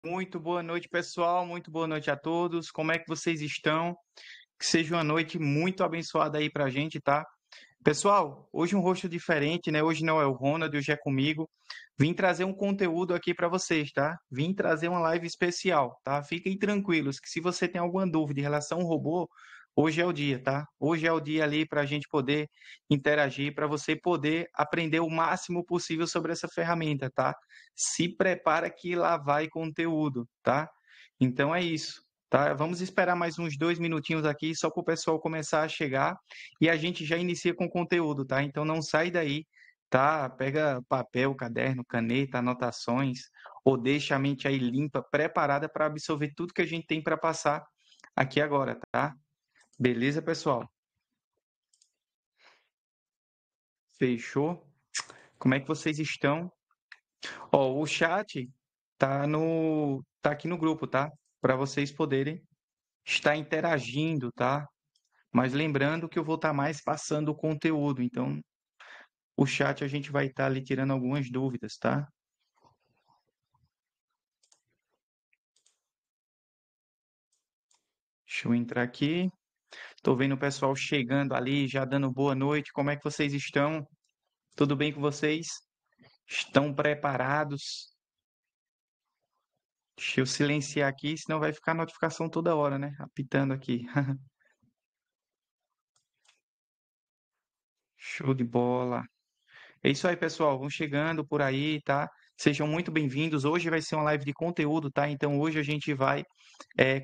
Muito boa noite, pessoal. Muito boa noite a todos. Como é que vocês estão? Que seja uma noite muito abençoada aí pra gente, tá? Pessoal, hoje um rosto diferente, né? Hoje não é o Ronald, hoje é comigo. Vim trazer um conteúdo aqui para vocês, tá? Vim trazer uma live especial, tá? Fiquem tranquilos que se você tem alguma dúvida em relação ao robô, hoje é o dia, tá? Hoje é o dia ali para a gente poder interagir, para você poder aprender o máximo possível sobre essa ferramenta, tá? Se prepara que lá vai conteúdo, tá? Então é isso. Tá, vamos esperar mais uns 2 minutinhos aqui, só para o pessoal começar a chegar e a gente já inicia com conteúdo, tá? Então não sai daí, tá? Pega papel, caderno, caneta, anotações, ou deixa a mente aí limpa, preparada para absorver tudo que a gente tem para passar aqui agora, tá? Beleza, pessoal? Fechou? Como é que vocês estão? Ó, o chat tá aqui no grupo, tá? Para vocês poderem estar interagindo, tá? Mas lembrando que eu vou estar mais passando o conteúdo, então o chat a gente vai estar ali tirando algumas dúvidas, tá? Deixa eu entrar aqui. Tô vendo o pessoal chegando ali, já dando boa noite. Como é que vocês estão? Tudo bem com vocês? Estão preparados? Deixa eu silenciar aqui, senão vai ficar notificação toda hora, né? Apitando aqui. Show de bola. É isso aí, pessoal. Vão chegando por aí, tá? Sejam muito bem-vindos. Hoje vai ser uma live de conteúdo, tá? Então hoje a gente vai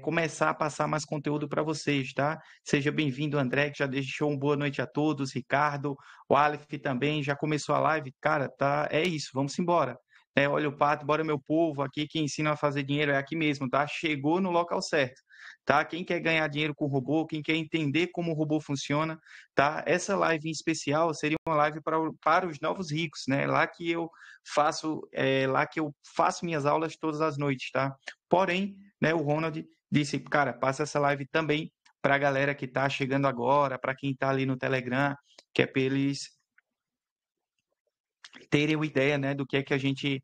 começar a passar mais conteúdo para vocês, tá? Seja bem-vindo, André, que já deixou uma boa noite a todos. Ricardo, o Aleph também já começou a live. Cara, tá? É isso, vamos embora. Olha o pato, bora meu povo, aqui que ensina a fazer dinheiro é aqui mesmo, tá? Chegou no local certo, tá? Quem quer ganhar dinheiro com o robô, quem quer entender como o robô funciona, tá? Essa live em especial seria uma live para os novos ricos, né? Lá que eu faço minhas aulas todas as noites, tá? Porém, né, o Ronald disse, cara, passa essa live também para a galera que está chegando agora, para quem está ali no Telegram, que é para eles terem uma ideia, né, do que é que a gente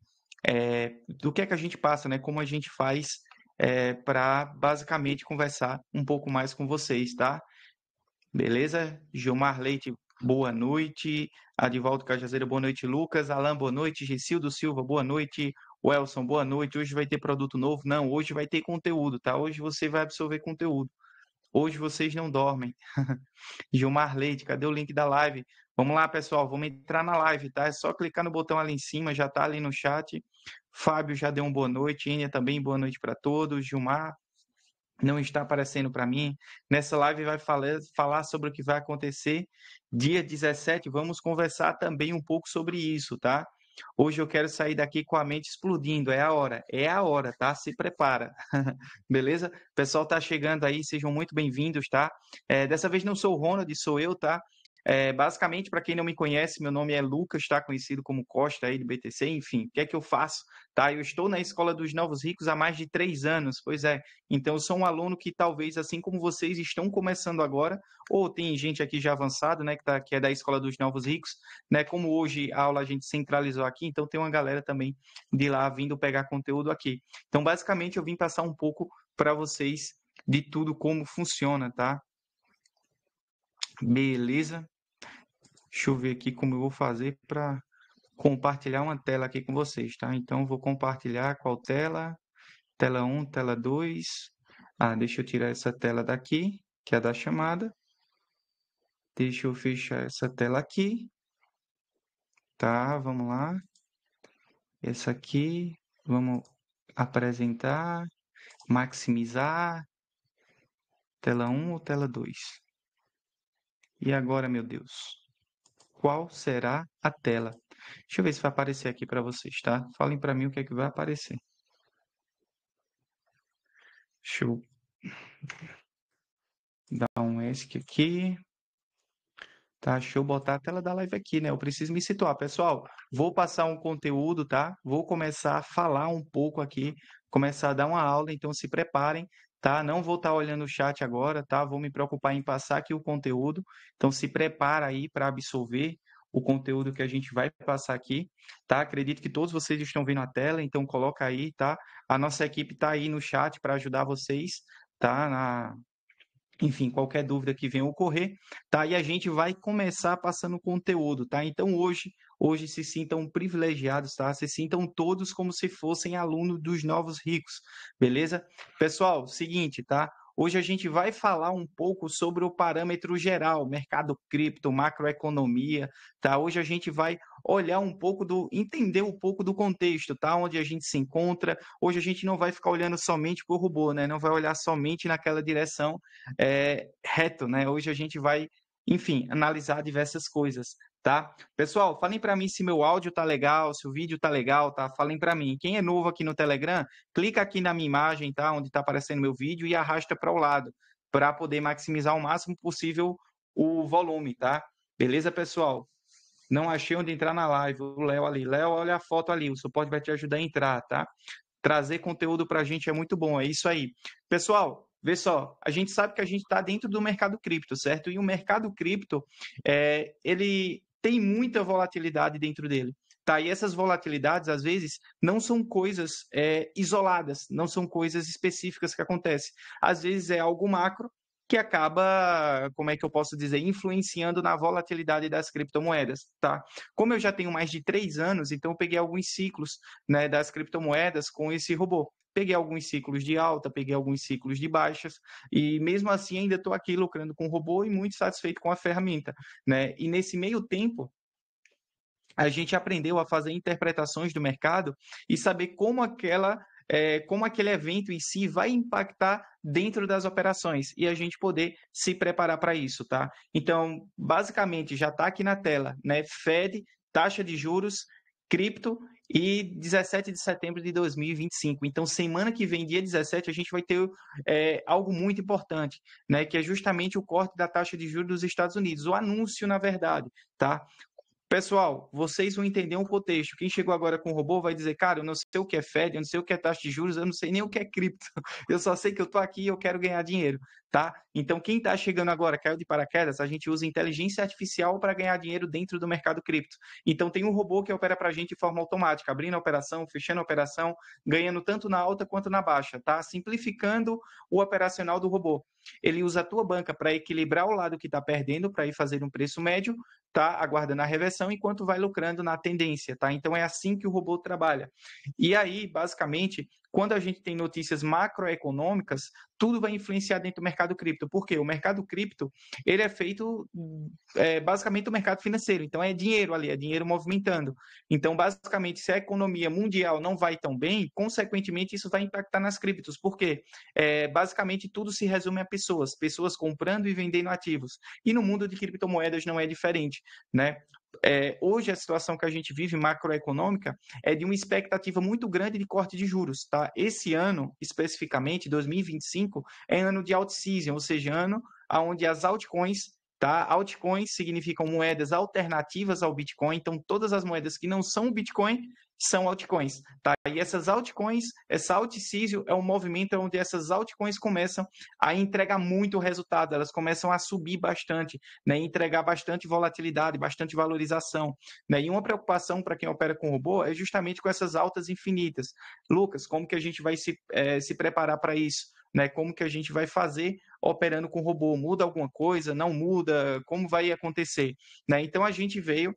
passa, né, como a gente faz para basicamente conversar um pouco mais com vocês, tá? Beleza? Gilmar Leite, boa noite. Adivaldo Cajazeira, boa noite. Lucas, Alan, boa noite. Gicildo Silva, boa noite. Welson, boa noite. Hoje vai ter produto novo? Não, hoje vai ter conteúdo, tá? Hoje você vai absorver conteúdo. Hoje vocês não dormem. Gilmar Leite, cadê o link da live? Vamos lá, pessoal, vamos entrar na live, tá? É só clicar no botão ali em cima, já tá ali no chat. Fábio já deu uma boa noite. Enia também, boa noite para todos. Gilmar, não está aparecendo para mim. Nessa live vai falar sobre o que vai acontecer dia 17. Vamos conversar também um pouco sobre isso, tá? Hoje eu quero sair daqui com a mente explodindo. É a hora, tá? Se prepara. Beleza? O pessoal tá chegando aí, sejam muito bem-vindos, tá? Dessa vez não sou o Ronald, sou eu, tá? Basicamente, para quem não me conhece, meu nome é Lucas, tá? Conhecido como Costa aí do BTC, enfim. O que é que eu faço? Tá? Eu estou na Escola dos Novos Ricos há mais de 3 anos, pois é. Então, eu sou um aluno que talvez, assim como vocês estão começando agora, ou tem gente aqui já avançado, né, que é da Escola dos Novos Ricos, né, como hoje a aula a gente centralizou aqui, então tem uma galera também de lá vindo pegar conteúdo aqui. Então, basicamente, eu vim passar um pouco para vocês de tudo como funciona, tá? Beleza? Deixa eu ver aqui como eu vou fazer para compartilhar uma tela aqui com vocês, tá? Então, eu vou compartilhar qual tela? Tela 1, tela 2. Ah, deixa eu tirar essa tela daqui, que é a da chamada. Deixa eu fechar essa tela aqui. Tá, vamos lá. Essa aqui, vamos apresentar, maximizar. Tela 1 ou tela 2? E agora, meu Deus, qual será a tela? Deixa eu ver se vai aparecer aqui para vocês, tá? Falem para mim o que é que vai aparecer. Deixa eu dar um ESC aqui. Tá, deixa eu botar a tela da live aqui, né? Eu preciso me situar. Pessoal, vou passar um conteúdo, tá? Vou começar a falar um pouco aqui, começar a dar uma aula, então se preparem, tá? Não vou estar olhando o chat agora, tá? Vou me preocupar em passar aqui o conteúdo. Então se prepara aí para absorver o conteúdo que a gente vai passar aqui, tá? Acredito que todos vocês estão vendo a tela, então coloca aí, tá? A nossa equipe está aí no chat para ajudar vocês, tá? Enfim, qualquer dúvida que venha ocorrer, tá? E a gente vai começar passando conteúdo, tá? Então hoje se sintam privilegiados, tá? Se sintam todos como se fossem alunos dos novos ricos, beleza? Pessoal, seguinte, tá? Hoje a gente vai falar um pouco sobre o parâmetro geral, mercado cripto, macroeconomia, tá? Hoje a gente vai olhar um pouco entender um pouco do contexto, tá? Onde a gente se encontra. Hoje a gente não vai ficar olhando somente para o robô, né? Não vai olhar somente naquela direção reto, né? Hoje a gente vai, enfim, analisar diversas coisas, tá? Pessoal, falem para mim se meu áudio tá legal, se o vídeo tá legal, tá? Falem para mim. Quem é novo aqui no Telegram, clica aqui na minha imagem, tá? Onde tá aparecendo meu vídeo e arrasta para o lado, para poder maximizar o máximo possível o volume, tá? Beleza, pessoal? Não achei onde entrar na live. O Léo ali. Léo, olha a foto ali. O suporte vai te ajudar a entrar, tá? Trazer conteúdo para a gente é muito bom, é isso aí. Pessoal, vê só, a gente sabe que a gente está dentro do mercado cripto, certo? E o mercado cripto, ele tem muita volatilidade dentro dele. Tá, e essas volatilidades, às vezes, não são coisas isoladas, não são coisas específicas que acontecem. Às vezes é algo macro que acaba, como é que eu posso dizer, influenciando na volatilidade das criptomoedas, tá? Como eu já tenho mais de 3 anos, então eu peguei alguns ciclos, né, das criptomoedas com esse robô. Peguei alguns ciclos de alta, peguei alguns ciclos de baixas, e mesmo assim ainda estou aqui lucrando com o robô e muito satisfeito com a ferramenta, né? E nesse meio tempo, a gente aprendeu a fazer interpretações do mercado e saber como aquele evento em si vai impactar dentro das operações e a gente poder se preparar para isso, tá? Então, basicamente, já está aqui na tela, né? Fed, taxa de juros, cripto e 17 de setembro de 2025. Então, semana que vem, dia 17, a gente vai ter algo muito importante, né? Que é justamente o corte da taxa de juros dos Estados Unidos, o anúncio, na verdade, tá? Pessoal, vocês vão entender um contexto. Quem chegou agora com o robô vai dizer, cara, eu não sei o que é Fed, eu não sei o que é taxa de juros, eu não sei nem o que é cripto. Eu só sei que eu estou aqui e eu quero ganhar dinheiro, tá? Então, quem está chegando agora, caiu de paraquedas, a gente usa inteligência artificial para ganhar dinheiro dentro do mercado cripto. Então, tem um robô que opera para a gente de forma automática, abrindo a operação, fechando a operação, ganhando tanto na alta quanto na baixa, tá? Simplificando o operacional do robô. Ele usa a tua banca para equilibrar o lado que está perdendo, para ir fazer um preço médio, tá aguardando a reversão enquanto vai lucrando na tendência, tá? Então é assim que o robô trabalha. E aí, basicamente, quando a gente tem notícias macroeconômicas, tudo vai influenciar dentro do mercado cripto. Por quê? O mercado cripto, ele é feito basicamente do mercado financeiro. Então é dinheiro ali, é dinheiro movimentando. Então, basicamente, se a economia mundial não vai tão bem, consequentemente isso vai impactar nas criptos. Por quê? Basicamente tudo se resume a pessoas comprando e vendendo ativos. E no mundo de criptomoedas não é diferente, né? Hoje a situação que a gente vive macroeconômica é de uma expectativa muito grande de corte de juros, tá? Esse ano, especificamente, 2025, é ano de alt-season, ou seja, ano onde as altcoins, tá? Altcoins significam moedas alternativas ao Bitcoin, então todas as moedas que não são Bitcoin são altcoins, tá? E essas altcoins, essa alt-season é um movimento onde essas altcoins começam a entregar muito resultado, elas começam a subir bastante, né? Entregar bastante volatilidade, bastante valorização, né? E uma preocupação para quem opera com robô é justamente com essas altas infinitas. Lucas, como que a gente vai se preparar para isso? Né? Como que a gente vai fazer operando com robô? Muda alguma coisa? Não muda? Como vai acontecer? Né? Então a gente veio,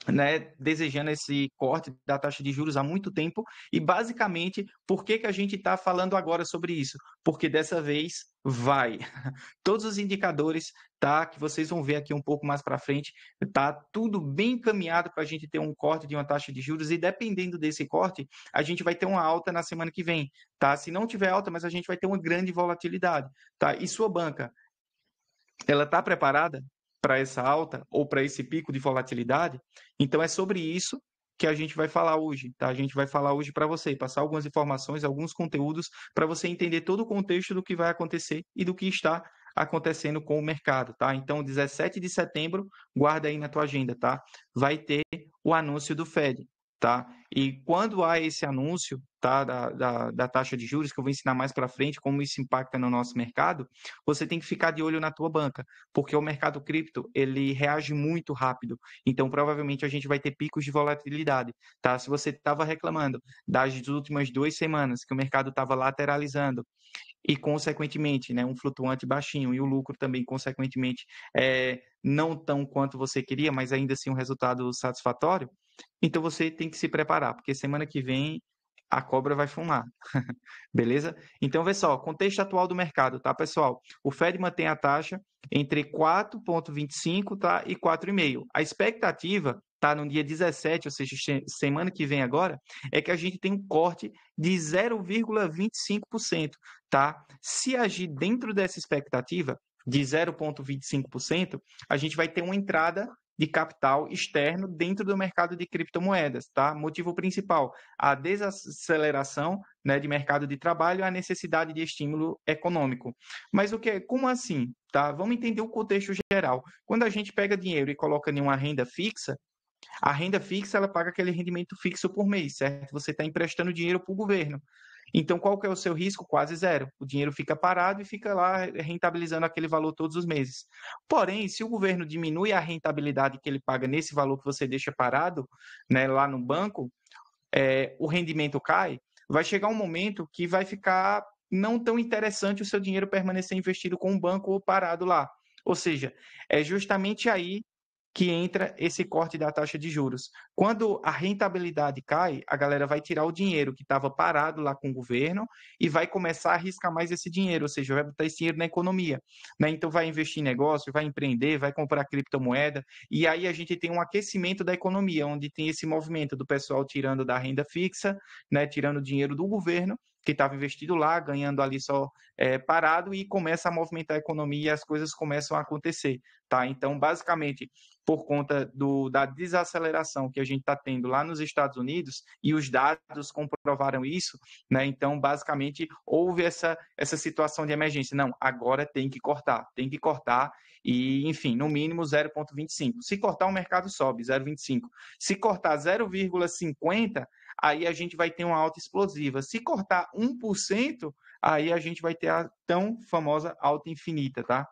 né, desejando esse corte da taxa de juros há muito tempo e basicamente por que que a gente está falando agora sobre isso? Porque dessa vez vai. Todos os indicadores, tá, que vocês vão ver aqui um pouco mais para frente, tá tudo bem encaminhado para a gente ter um corte de uma taxa de juros e dependendo desse corte, a gente vai ter uma alta na semana que vem, tá? Se não tiver alta, mas a gente vai ter uma grande volatilidade, tá? E sua banca, ela está preparada para essa alta ou para esse pico de volatilidade? Então é sobre isso que a gente vai falar hoje, tá? A gente vai falar hoje para você, passar algumas informações, alguns conteúdos para você entender todo o contexto do que vai acontecer e do que está acontecendo com o mercado, tá? Então, 17 de setembro, guarda aí na tua agenda, tá? Vai ter o anúncio do Fed. tá? E quando há esse anúncio, tá, da taxa de juros, que eu vou ensinar mais para frente como isso impacta no nosso mercado, você tem que ficar de olho na tua banca, porque o mercado cripto, ele reage muito rápido. Então, provavelmente a gente vai ter picos de volatilidade, tá? Se você estava reclamando das últimas 2 semanas que o mercado estava lateralizando e, consequentemente, né, um flutuante baixinho e o lucro também, consequentemente, não tão quanto você queria, mas ainda assim um resultado satisfatório, então você tem que se preparar, porque semana que vem a cobra vai fumar, beleza? Então, vê só, contexto atual do mercado, tá, pessoal? O Fed mantém a taxa entre 4,25, tá, e 4,5. A expectativa, tá, no dia 17, ou seja, semana que vem agora, é que a gente tem um corte de 0,25%, tá? Se agir dentro dessa expectativa de 0,25%, a gente vai ter uma entrada de capital externo dentro do mercado de criptomoedas, tá? Motivo principal, a desaceleração, né, de mercado de trabalho e a necessidade de estímulo econômico. Mas como assim, tá? Vamos entender o contexto geral. Quando a gente pega dinheiro e coloca em uma renda fixa, a renda fixa ela paga aquele rendimento fixo por mês, certo? Você está emprestando dinheiro para o governo. Então, qual que é o seu risco? Quase zero. O dinheiro fica parado e fica lá rentabilizando aquele valor todos os meses. Porém, se o governo diminui a rentabilidade que ele paga nesse valor que você deixa parado, né, lá no banco, o rendimento cai, vai chegar um momento que vai ficar não tão interessante o seu dinheiro permanecer investido com o banco ou parado lá. Ou seja, é justamente aí que entra esse corte da taxa de juros. Quando a rentabilidade cai, a galera vai tirar o dinheiro que estava parado lá com o governo e vai começar a arriscar mais esse dinheiro, ou seja, vai botar esse dinheiro na economia, né? Então vai investir em negócio, vai empreender, vai comprar criptomoeda, e aí a gente tem um aquecimento da economia, onde tem esse movimento do pessoal tirando da renda fixa, né? Tirando dinheiro do governo que estava investido lá, ganhando ali só parado, e começa a movimentar a economia e as coisas começam a acontecer, tá? Então, basicamente, por conta da desaceleração que a gente está tendo lá nos Estados Unidos, e os dados comprovaram isso, né? Então, basicamente, houve essa situação de emergência. Não, agora tem que cortar, e, enfim, no mínimo 0,25. Se cortar, o mercado sobe 0,25. Se cortar 0,50, aí a gente vai ter uma alta explosiva. Se cortar 1%, aí a gente vai ter a tão famosa alta infinita, tá?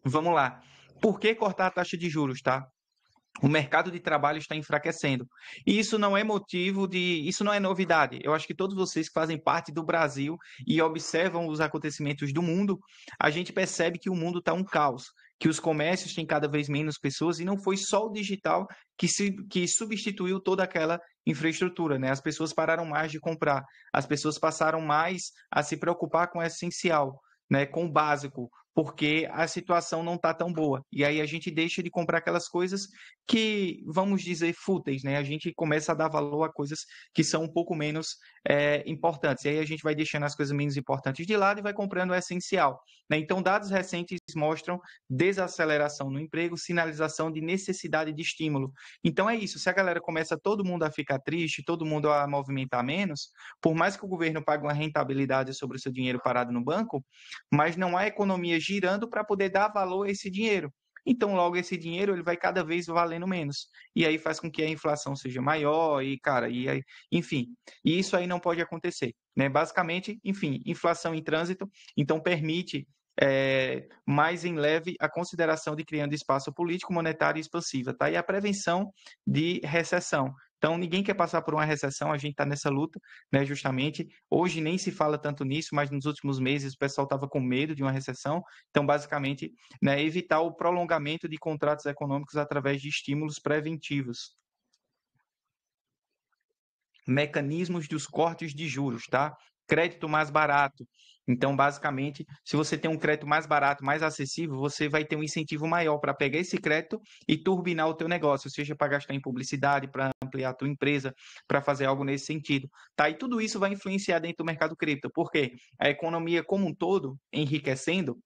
Vamos lá. Por que cortar a taxa de juros, tá? O mercado de trabalho está enfraquecendo. E isso não é isso não é novidade. Eu acho que todos vocês que fazem parte do Brasil e observam os acontecimentos do mundo, a gente percebe que o mundo está um caos, que os comércios têm cada vez menos pessoas, e não foi só o digital que substituiu toda aquela infraestrutura, né? As pessoas pararam mais de comprar, as pessoas passaram mais a se preocupar com o essencial, né, com o básico, porque a situação não está tão boa. E aí a gente deixa de comprar aquelas coisas que, vamos dizer, fúteis, né? A gente começa a dar valor a coisas que são um pouco menos importantes. E aí a gente vai deixando as coisas menos importantes de lado e vai comprando o essencial, né? Então, dados recentes mostram desaceleração no emprego, sinalização de necessidade de estímulo. Então é isso, se a galera começa todo mundo a ficar triste, todo mundo a movimentar menos, por mais que o governo pague uma rentabilidade sobre o seu dinheiro parado no banco, mas não há economia girando para poder dar valor a esse dinheiro. Então, logo, esse dinheiro ele vai cada vez valendo menos. E aí faz com que a inflação seja maior e, cara, enfim, e isso aí não pode acontecer, né? Basicamente, enfim, inflação em trânsito, então permite mais em leve a consideração de criando espaço político, monetário e expansiva, tá? E a prevenção de recessão. Então, ninguém quer passar por uma recessão, a gente está nessa luta, né, justamente. Hoje nem se fala tanto nisso, mas nos últimos meses o pessoal estava com medo de uma recessão. Então, basicamente, né, evitar o prolongamento de contratos econômicos através de estímulos preventivos. Mecanismos dos cortes de juros, tá? Crédito mais barato. Então, basicamente, se você tem um crédito mais barato, mais acessível, você vai ter um incentivo maior para pegar esse crédito e turbinar o teu negócio, seja para gastar em publicidade, para ampliar a tua empresa, para fazer algo nesse sentido, tá? E tudo isso vai influenciar dentro do mercado cripto, porque a economia como um todo enriquecendo,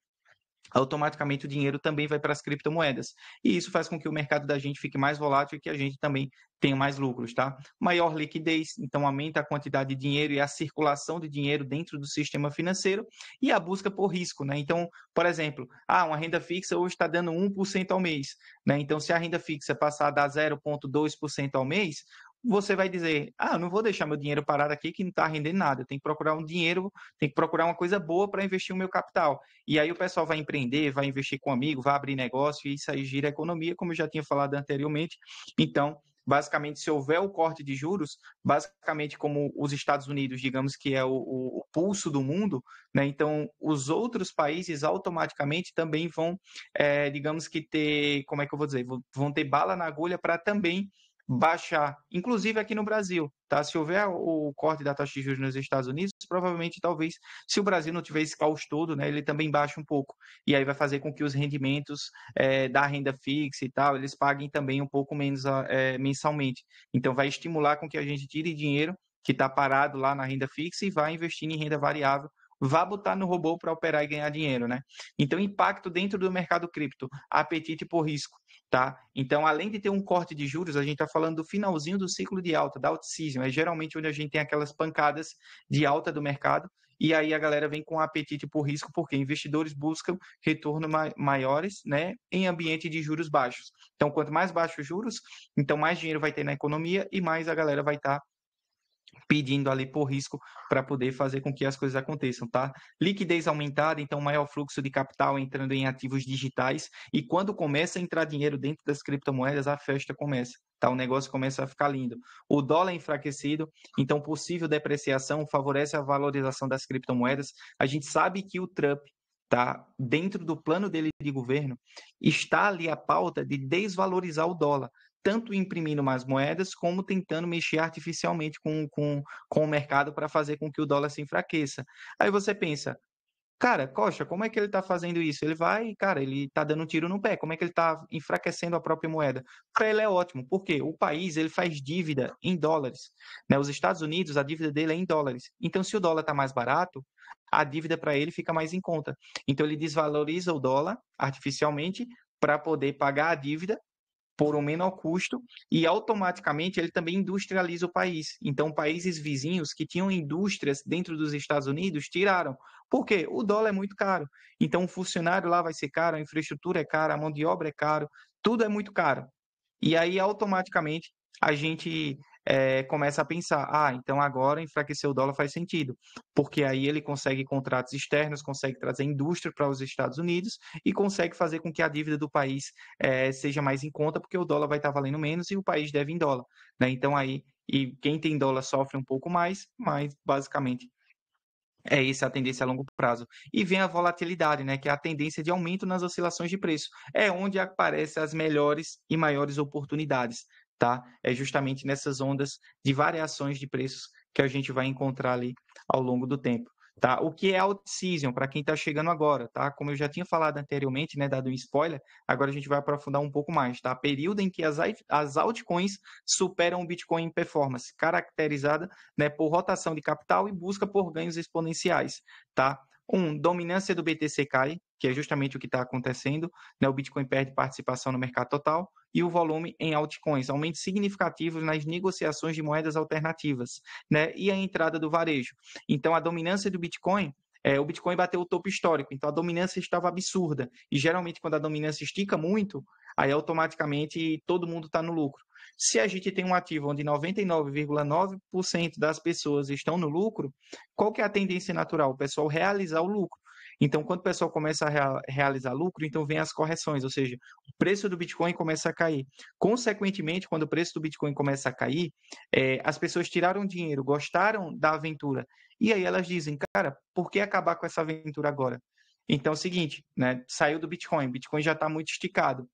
automaticamente o dinheiro também vai para as criptomoedas. E isso faz com que o mercado da gente fique mais volátil e que a gente também tenha mais lucros, tá? Maior liquidez, então aumenta a quantidade de dinheiro e a circulação de dinheiro dentro do sistema financeiro e a busca por risco, né? Então, por exemplo, uma renda fixa hoje está dando 1% ao mês, né? Então, se a renda fixa passar a dar 0,2% ao mês, você vai dizer, não vou deixar meu dinheiro parado aqui que não está rendendo nada, eu tenho que procurar um dinheiro, tenho que procurar uma coisa boa para investir o meu capital. E aí o pessoal vai empreender, vai investir com um amigo, vai abrir negócio e isso aí gira a economia, como eu já tinha falado anteriormente. Então, basicamente, se houver o corte de juros, basicamente como os Estados Unidos, digamos que é o pulso do mundo, né? Então os outros países automaticamente também vão, digamos que ter, como é que eu vou dizer, vão ter bala na agulha para também baixar, inclusive aqui no Brasil, tá? Se houver o corte da taxa de juros nos Estados Unidos, provavelmente, talvez, se o Brasil não tiver esse caos todo, né, ele também baixa um pouco. E aí vai fazer com que os rendimentos da renda fixa e tal, eles paguem também um pouco menos mensalmente. Então, vai estimular com que a gente tire dinheiro que está parado lá na renda fixa e vá investindo em renda variável, vá botar no robô para operar e ganhar dinheiro, né? Então, impacto dentro do mercado cripto, apetite por risco. Tá? Então, além de ter um corte de juros, a gente está falando do finalzinho do ciclo de alta, da alt-season. É geralmente onde a gente tem aquelas pancadas de alta do mercado, e aí a galera vem com apetite por risco, porque investidores buscam retorno maiores, né, em ambiente de juros baixos. Então, quanto mais baixos os juros, então mais dinheiro vai ter na economia e mais a galera vai estar pedindo ali por risco para poder fazer com que as coisas aconteçam, tá? Liquidez aumentada, então maior fluxo de capital entrando em ativos digitais e quando começa a entrar dinheiro dentro das criptomoedas, a festa começa, tá? O negócio começa a ficar lindo. O dólar enfraquecido, então possível depreciação favorece a valorização das criptomoedas. A gente sabe que o Trump tá dentro do plano dele de governo, está ali a pauta de desvalorizar o dólar tanto imprimindo mais moedas, como tentando mexer artificialmente com o mercado para fazer com que o dólar se enfraqueça. Aí você pensa, cara, Coxa, como é que ele está fazendo isso? Ele vai, cara, ele está dando um tiro no pé. Como é que ele está enfraquecendo a própria moeda? Para ele é ótimo, porque o país ele faz dívida em dólares, né? Os Estados Unidos, a dívida dele é em dólares. Então, se o dólar está mais barato, a dívida para ele fica mais em conta. Então, ele desvaloriza o dólar artificialmente para poder pagar a dívida por um menor custo e automaticamente ele também industrializa o país. Então, países vizinhos que tinham indústrias dentro dos Estados Unidos tiraram. Por quê? O dólar é muito caro. Então, o funcionário lá vai ser caro, a infraestrutura é cara, a mão de obra é caro, tudo é muito caro. E aí, automaticamente, a gente começa a pensar, então agora enfraquecer o dólar faz sentido, porque aí ele consegue contratos externos, consegue trazer indústria para os Estados Unidos e consegue fazer com que a dívida do país seja mais em conta, porque o dólar vai estar valendo menos e o país deve em dólar, né? Então aí, e quem tem dólar sofre um pouco mais, mas basicamente é essa a tendência a longo prazo. E vem a volatilidade, né, que é a tendência de aumento nas oscilações de preço. É onde aparecem as melhores e maiores oportunidades, tá? É justamente nessas ondas de variações de preços que a gente vai encontrar ali ao longo do tempo. Tá? O que é out-season, para quem está chegando agora, tá? Como eu já tinha falado anteriormente, né, dado um spoiler, agora a gente vai aprofundar um pouco mais, tá? Período em que as altcoins superam o Bitcoin em performance, caracterizada, né, por rotação de capital e busca por ganhos exponenciais, tá? Dominância do BTC cai, que é justamente o que está acontecendo, né? O Bitcoin perde participação no mercado total e o volume em altcoins, aumentos significativos nas negociações de moedas alternativas, né? E a entrada do varejo. Então, a dominância do Bitcoin o Bitcoin bateu o topo histórico, então a dominância estava absurda. E geralmente, quando a dominância estica muito, aí automaticamente todo mundo está no lucro. Se a gente tem um ativo onde 99,9% das pessoas estão no lucro, qual que é a tendência natural? O pessoal realizar o lucro. Então, quando o pessoal começa a realizar lucro, então vem as correções, ou seja, o preço do Bitcoin começa a cair. Consequentemente, quando o preço do Bitcoin começa a cair, as pessoas tiraram dinheiro, gostaram da aventura, e aí elas dizem, cara, por que acabar com essa aventura agora? Então é o seguinte, né? Saiu do Bitcoin, Bitcoin já está muito esticado.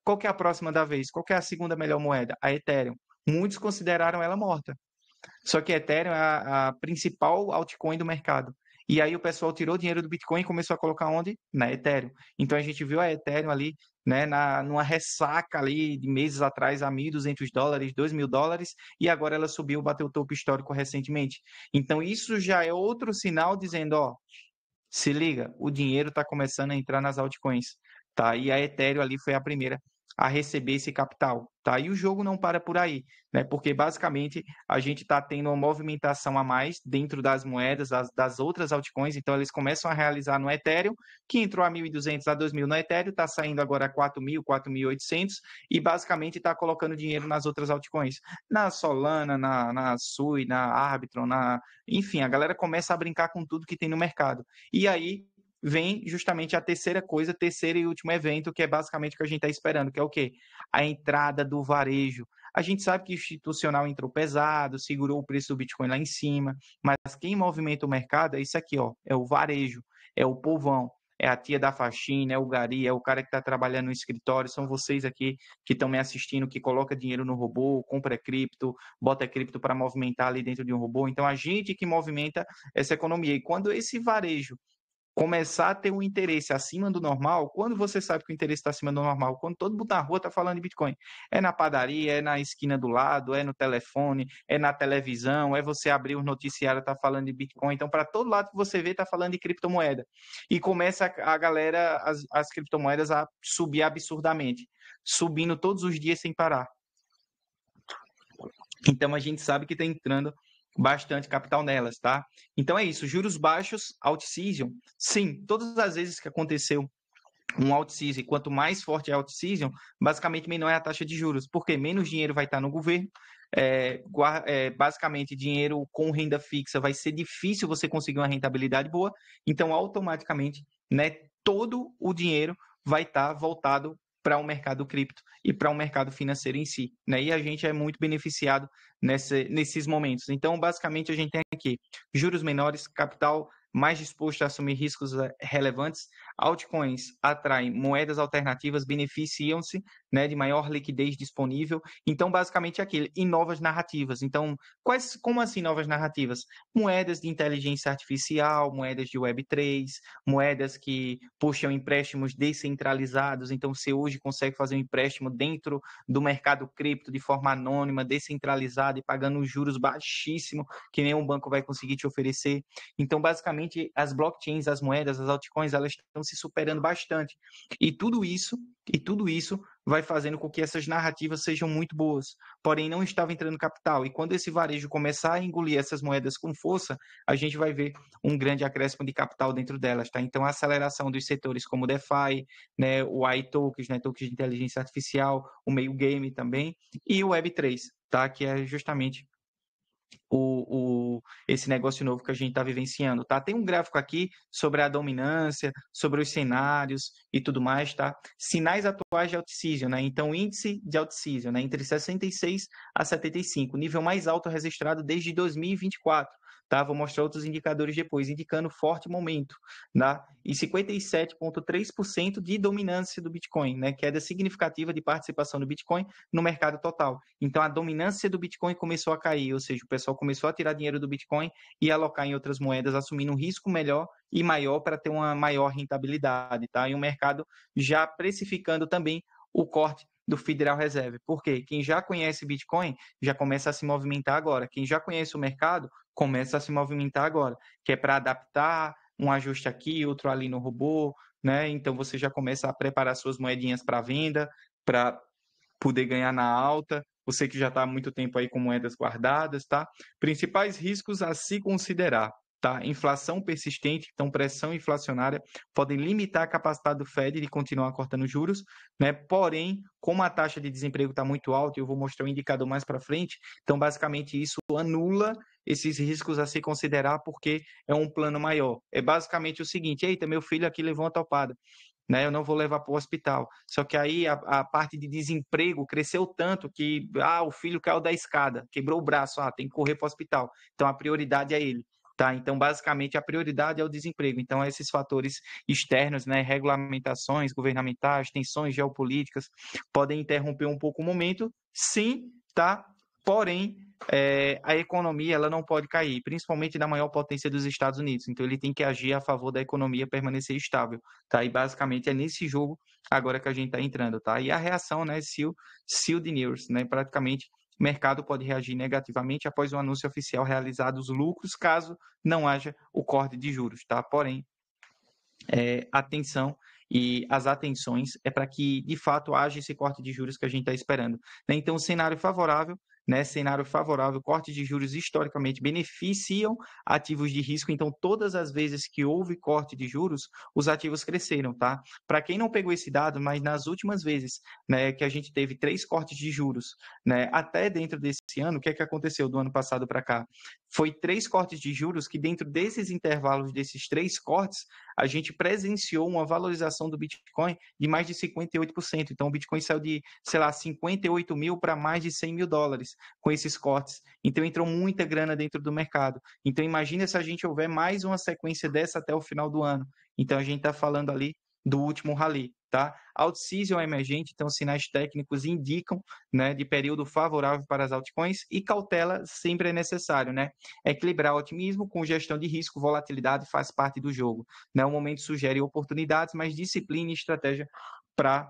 Qual que é a próxima da vez? Qual que é a segunda melhor moeda? A Ethereum. Muitos consideraram ela morta. Só que a Ethereum é a principal altcoin do mercado. E aí o pessoal tirou dinheiro do Bitcoin e começou a colocar onde? Na Ethereum. Então a gente viu a Ethereum ali, né, numa ressaca ali de meses atrás a $1.200, $2.000, e agora ela subiu, bateu o topo histórico recentemente. Então isso já é outro sinal dizendo, ó, Se liga, o dinheiro está começando a entrar nas altcoins, tá? E a Ethereum ali foi a primeira a receber esse capital, tá? E o jogo não para por aí, né? Porque basicamente a gente está tendo uma movimentação a mais dentro das moedas, das outras altcoins, então eles começam a realizar no Ethereum, que entrou a 1.200 a 2.000 no Ethereum, está saindo agora a 4.000, 4.800 e basicamente está colocando dinheiro nas outras altcoins, na Solana, na Sui, na Arbitrum, enfim, a galera começa a brincar com tudo que tem no mercado. E aí vem justamente a terceira coisa, terceiro e último evento, que é basicamente o que a gente está esperando, que é o quê? A entrada do varejo. A gente sabe que o institucional entrou pesado, segurou o preço do Bitcoin lá em cima, mas quem movimenta o mercado é isso aqui, ó, é o varejo, é o povão, é a tia da faxina, é o gari, é o cara que está trabalhando no escritório, são vocês aqui que estão me assistindo, que coloca dinheiro no robô, compra cripto, bota cripto para movimentar ali dentro de um robô. Então, a gente que movimenta essa economia. E quando esse varejo começar a ter um interesse acima do normal, quando você sabe que o interesse está acima do normal, quando todo mundo na rua está falando de Bitcoin, é na padaria, é na esquina do lado, é no telefone, é na televisão, é você abrir o noticiário, tá falando de Bitcoin, então para todo lado que você vê, tá falando de criptomoeda, e começa a galera, as criptomoedas a subir absurdamente, subindo todos os dias sem parar. Então a gente sabe que está entrando bastante capital nelas, tá? Então é isso, juros baixos, alt-season. Sim, todas as vezes que aconteceu um alt-season, quanto mais forte é a alt-season, basicamente menor é a taxa de juros, porque menos dinheiro vai estar no governo, basicamente dinheiro com renda fixa vai ser difícil você conseguir uma rentabilidade boa, então automaticamente, né, todo o dinheiro vai estar voltado para o mercado cripto e para o mercado financeiro em si, né? E a gente é muito beneficiado nesses momentos. Então, basicamente, a gente tem aqui juros menores, capital mais disposto a assumir riscos relevantes, altcoins atraem moedas alternativas, beneficiam-se, né, de maior liquidez disponível. Então, basicamente, é aquilo. E novas narrativas. Então, como assim novas narrativas? Moedas de inteligência artificial, moedas de Web3, moedas que puxam empréstimos descentralizados. Então, você hoje consegue fazer um empréstimo dentro do mercado cripto de forma anônima, descentralizada e pagando juros baixíssimos, que nenhum banco vai conseguir te oferecer. Então, basicamente, as blockchains, as moedas, as altcoins, elas estão se superando bastante. E tudo isso vai fazendo com que essas narrativas sejam muito boas. Porém, não estava entrando capital. E quando esse varejo começar a engolir essas moedas com força, a gente vai ver um grande acréscimo de capital dentro delas, tá? Então, a aceleração dos setores como o DeFi, né, o iTokens, né, tokens de inteligência artificial, o meio game também, e o Web3, tá? Que é justamente esse negócio novo que a gente está vivenciando, tá? Tem um gráfico aqui sobre a dominância, sobre os cenários e tudo mais, tá? Sinais atuais de alt-season, né? Então, índice de alt-season, né? Entre 66 a 75, nível mais alto registrado desde 2024. Tá? Vou mostrar outros indicadores depois, indicando forte momento, tá? E 57,3% de dominância do Bitcoin, né? Queda significativa de participação do Bitcoin no mercado total. Então, a dominância do Bitcoin começou a cair, ou seja, o pessoal começou a tirar dinheiro do Bitcoin e alocar em outras moedas, assumindo um risco melhor e maior para ter uma maior rentabilidade, tá? E o mercado já precificando também o corte do Federal Reserve. Por quê? Quem já conhece Bitcoin já começa a se movimentar agora. Quem já conhece o mercado começa a se movimentar agora, que é para adaptar um ajuste aqui, outro ali no robô, né? Então você já começa a preparar suas moedinhas para venda, para poder ganhar na alta. Você que já está há muito tempo aí com moedas guardadas, tá? Principais riscos a se considerar. Tá? Inflação persistente, então pressão inflacionária podem limitar a capacidade do Fed de continuar cortando juros, né? Porém, como a taxa de desemprego está muito alta, e eu vou mostrar um indicador mais para frente, então basicamente isso anula esses riscos a se considerar porque é um plano maior. É basicamente o seguinte: eita, meu filho aqui levou uma topada, né? Eu não vou levar para o hospital. Só que aí a parte de desemprego cresceu tanto que o filho caiu da escada, quebrou o braço, tem que correr para o hospital. Então a prioridade é ele. Tá? Então, basicamente, a prioridade é o desemprego. Então, esses fatores externos, né, regulamentações governamentais, tensões geopolíticas, podem interromper um pouco o momento, sim, tá? Porém, a economia ela não pode cair, principalmente da maior potência dos Estados Unidos. Então, ele tem que agir a favor da economia permanecer estável, tá? E basicamente é nesse jogo agora que a gente está entrando, tá? E a reação, né, seal the news, né? Praticamente o mercado pode reagir negativamente após o anúncio oficial realizado os lucros, caso não haja o corte de juros, tá? Porém, atenção e as atenções para que, de fato, haja esse corte de juros que a gente está esperando. Né? Então, cenário favorável, cortes de juros historicamente beneficiam ativos de risco. Então, todas as vezes que houve corte de juros, os ativos cresceram, tá? Para quem não pegou esse dado, mas nas últimas vezes, né, que a gente teve 3 cortes de juros, né, até dentro desse ano, o que é que aconteceu do ano passado para cá? Foi 3 cortes de juros que, dentro desses intervalos, desses 3 cortes, a gente presenciou uma valorização do Bitcoin de mais de 58%. Então, o Bitcoin saiu de, sei lá, 58 mil para mais de 100 mil dólares com esses cortes. Então, entrou muita grana dentro do mercado. Então, imagina se a gente houver mais uma sequência dessa até o final do ano. Então, a gente está falando ali do último rally, tá? Out-season emergente, então sinais técnicos indicam, né, de período favorável para as altcoins e cautela sempre é necessário, né? Equilibrar otimismo com gestão de risco, volatilidade faz parte do jogo, né? O momento sugere oportunidades, mas disciplina e estratégia para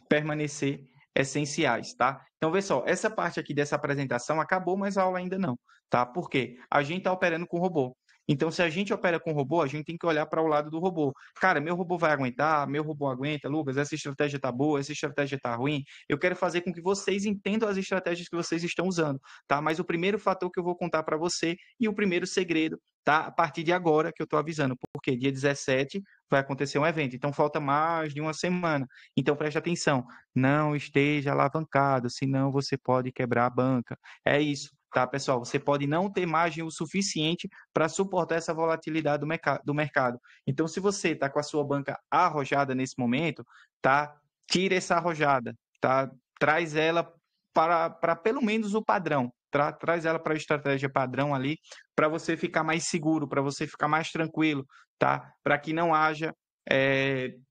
permanecer essenciais, tá? Então, vê só, essa parte aqui dessa apresentação acabou, mas a aula ainda não, tá? Por quê? A gente está operando com robô. Então, se a gente opera com robô, a gente tem que olhar para o lado do robô. Cara, meu robô vai aguentar? Meu robô aguenta? Lucas, essa estratégia tá boa? Essa estratégia tá ruim? Eu quero fazer com que vocês entendam as estratégias que vocês estão usando, tá? Mas o primeiro fator que eu vou contar para você e o primeiro segredo, tá? A partir de agora que eu estou avisando, porque dia 17 vai acontecer um evento. Então, falta mais de uma semana. Então, preste atenção. Não esteja alavancado, senão você pode quebrar a banca. É isso, tá, pessoal? Você pode não ter margem o suficiente para suportar essa volatilidade do mercado. Então, se você está com a sua banca arrojada nesse momento, tá? Tira essa arrojada, tá? Traz ela para pelo menos o padrão. Traz ela para a estratégia padrão ali, para você ficar mais seguro, para você ficar mais tranquilo, tá? Para que não haja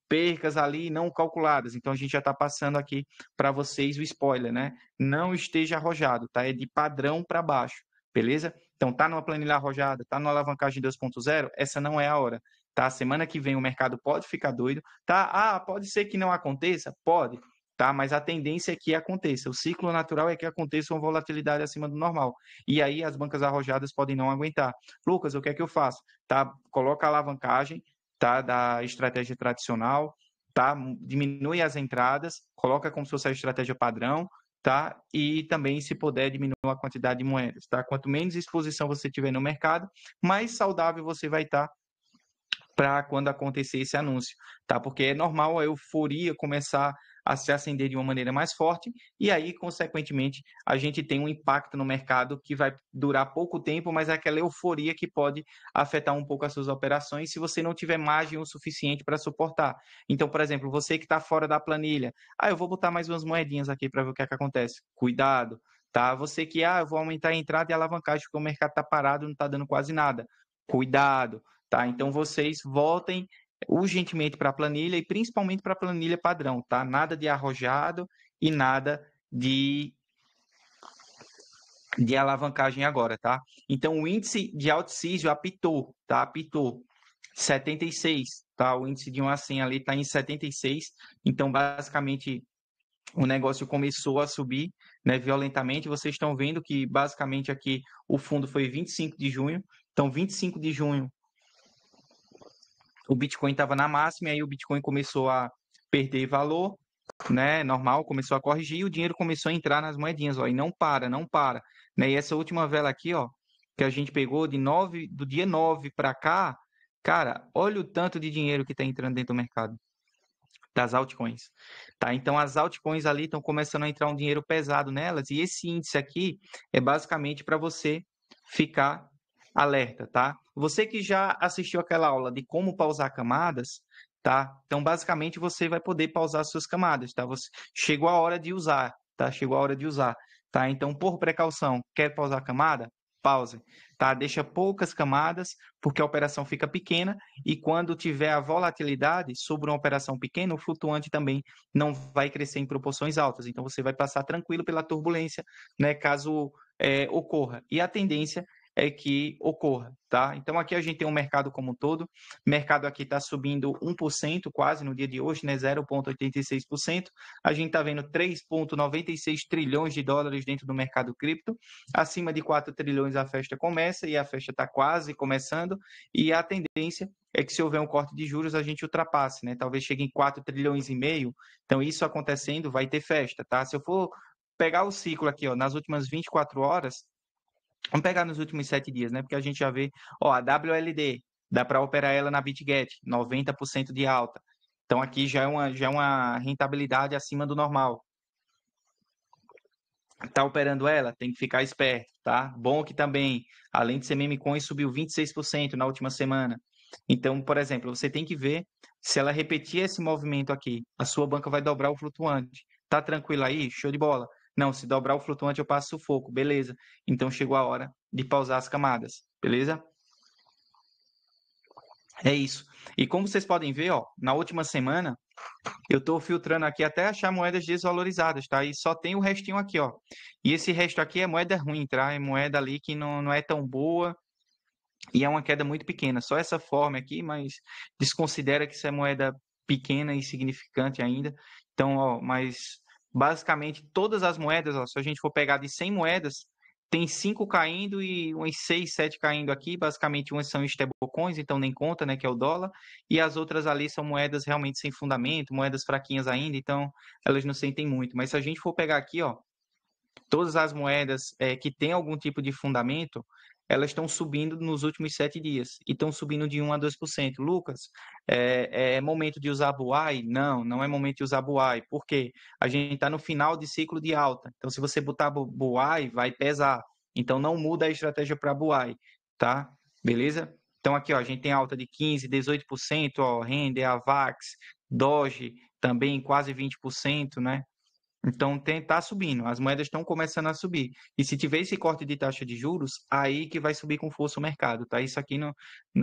percas ali não calculadas. Então, a gente já está passando aqui para vocês o spoiler, né? Não esteja arrojado, tá? É de padrão para baixo, beleza? Então, tá numa planilha arrojada, tá numa alavancagem 2.0, essa não é a hora, tá? Semana que vem o mercado pode ficar doido, tá? Ah, pode ser que não aconteça? Pode, tá? Mas a tendência é que aconteça. O ciclo natural é que aconteça uma volatilidade acima do normal. E aí as bancas arrojadas podem não aguentar. Lucas, o que é que eu faço? Tá? Coloca a alavancagem, tá? Da estratégia tradicional, tá? Diminui as entradas, coloca como se fosse a estratégia padrão, tá? E também, se puder, diminui a quantidade de moedas, tá? Quanto menos exposição você tiver no mercado, mais saudável você vai estar para quando acontecer esse anúncio, tá? Porque é normal a euforia começar a se acender de uma maneira mais forte e aí, consequentemente, a gente tem um impacto no mercado que vai durar pouco tempo, mas é aquela euforia que pode afetar um pouco as suas operações se você não tiver margem o suficiente para suportar. Então, por exemplo, você que está fora da planilha, eu vou botar mais umas moedinhas aqui para ver o que é que acontece. Cuidado, tá? Você que, eu vou aumentar a entrada e a alavancagem porque o mercado está parado, não está dando quase nada. Cuidado, tá? Então, vocês voltem urgentemente para a planilha e principalmente para a planilha padrão, tá? Nada de arrojado e nada de alavancagem agora, tá? Então, o índice de Altsísio apitou, tá? Apitou 76, tá? O índice de 1 a 100 ali está em 76. Então, basicamente, o negócio começou a subir, né, violentamente. Vocês estão vendo que, basicamente, aqui o fundo foi 25 de junho. Então, 25 de junho, o Bitcoin estava na máxima, e aí o Bitcoin começou a perder valor, né? Normal, começou a corrigir e o dinheiro começou a entrar nas moedinhas, ó, e não para, não para, né? E essa última vela aqui, ó, que a gente pegou do dia 9 para cá, cara, olha o tanto de dinheiro que está entrando dentro do mercado das altcoins, tá? Então as altcoins ali estão começando a entrar um dinheiro pesado nelas e esse índice aqui é basicamente para você ficar alerta, tá? Você que já assistiu aquela aula de como pausar camadas, tá? Então basicamente você vai poder pausar suas camadas, tá? Chegou a hora de usar, tá? Chegou a hora de usar, tá? Então por precaução, quer pausar a camada? Pause, tá? Deixa poucas camadas, porque a operação fica pequena e quando tiver a volatilidade sobre uma operação pequena, o flutuante também não vai crescer em proporções altas. Então, você vai passar tranquilo pela turbulência, né, caso ocorra. E a tendência é que ocorra, tá? Então, aqui a gente tem um mercado como um todo. O mercado aqui está subindo 1% quase no dia de hoje, né? 0,86%. A gente está vendo 3,96 trilhões de dólares dentro do mercado cripto. Acima de 4 trilhões a festa começa e a festa está quase começando. E a tendência é que se houver um corte de juros, a gente ultrapasse, né? Talvez chegue em 4 trilhões e meio. Então, isso acontecendo, vai ter festa, tá? Se eu for pegar o ciclo aqui, ó, nas últimas 24 horas, vamos pegar nos últimos 7 dias, né? Porque a gente já vê, ó, a WLD, dá para operar ela na BitGet, 90% de alta. Então, aqui já é uma rentabilidade acima do normal. Tá operando ela, tem que ficar esperto, tá? Bom que também, além de ser meme coin, subiu 26% na última semana. Então, por exemplo, você tem que ver se ela repetir esse movimento aqui, a sua banca vai dobrar o flutuante. Tá tranquilo aí? Show de bola. Não, se dobrar o flutuante eu passo sufoco, beleza. Então chegou a hora de pausar as camadas, beleza? É isso. E como vocês podem ver, ó, na última semana eu estou filtrando aqui até achar moedas desvalorizadas, tá? E só tem o restinho aqui, ó. E esse resto aqui é moeda ruim, tá? É moeda ali que não é tão boa e é uma queda muito pequena. Só essa forma aqui, mas desconsidera que isso é moeda pequena e insignificante ainda. Então, ó, mas basicamente todas as moedas, ó, se a gente for pegar de 100 moedas, tem 5 caindo e umas 6, 7 caindo aqui. Basicamente, umas são stablecoins, então nem conta, né, que é o dólar. E as outras ali são moedas realmente sem fundamento, moedas fraquinhas ainda, então elas não sentem muito. Mas se a gente for pegar aqui, ó, todas as moedas que têm algum tipo de fundamento, elas estão subindo nos últimos 7 dias e estão subindo de 1 a 2%. Lucas, é momento de usar Buai? Não, não é momento de usar Buai. Por quê? A gente está no final de ciclo de alta. Então, se você botar Buai, vai pesar. Então, não muda a estratégia para Buai, tá? Beleza? Então, aqui, ó, a gente tem alta de 15%, 18%, ó, Render, Avax, Doge, também quase 20%, né? Então tá subindo, as moedas estão começando a subir. E se tiver esse corte de taxa de juros, aí que vai subir com força o mercado, tá? Isso aqui não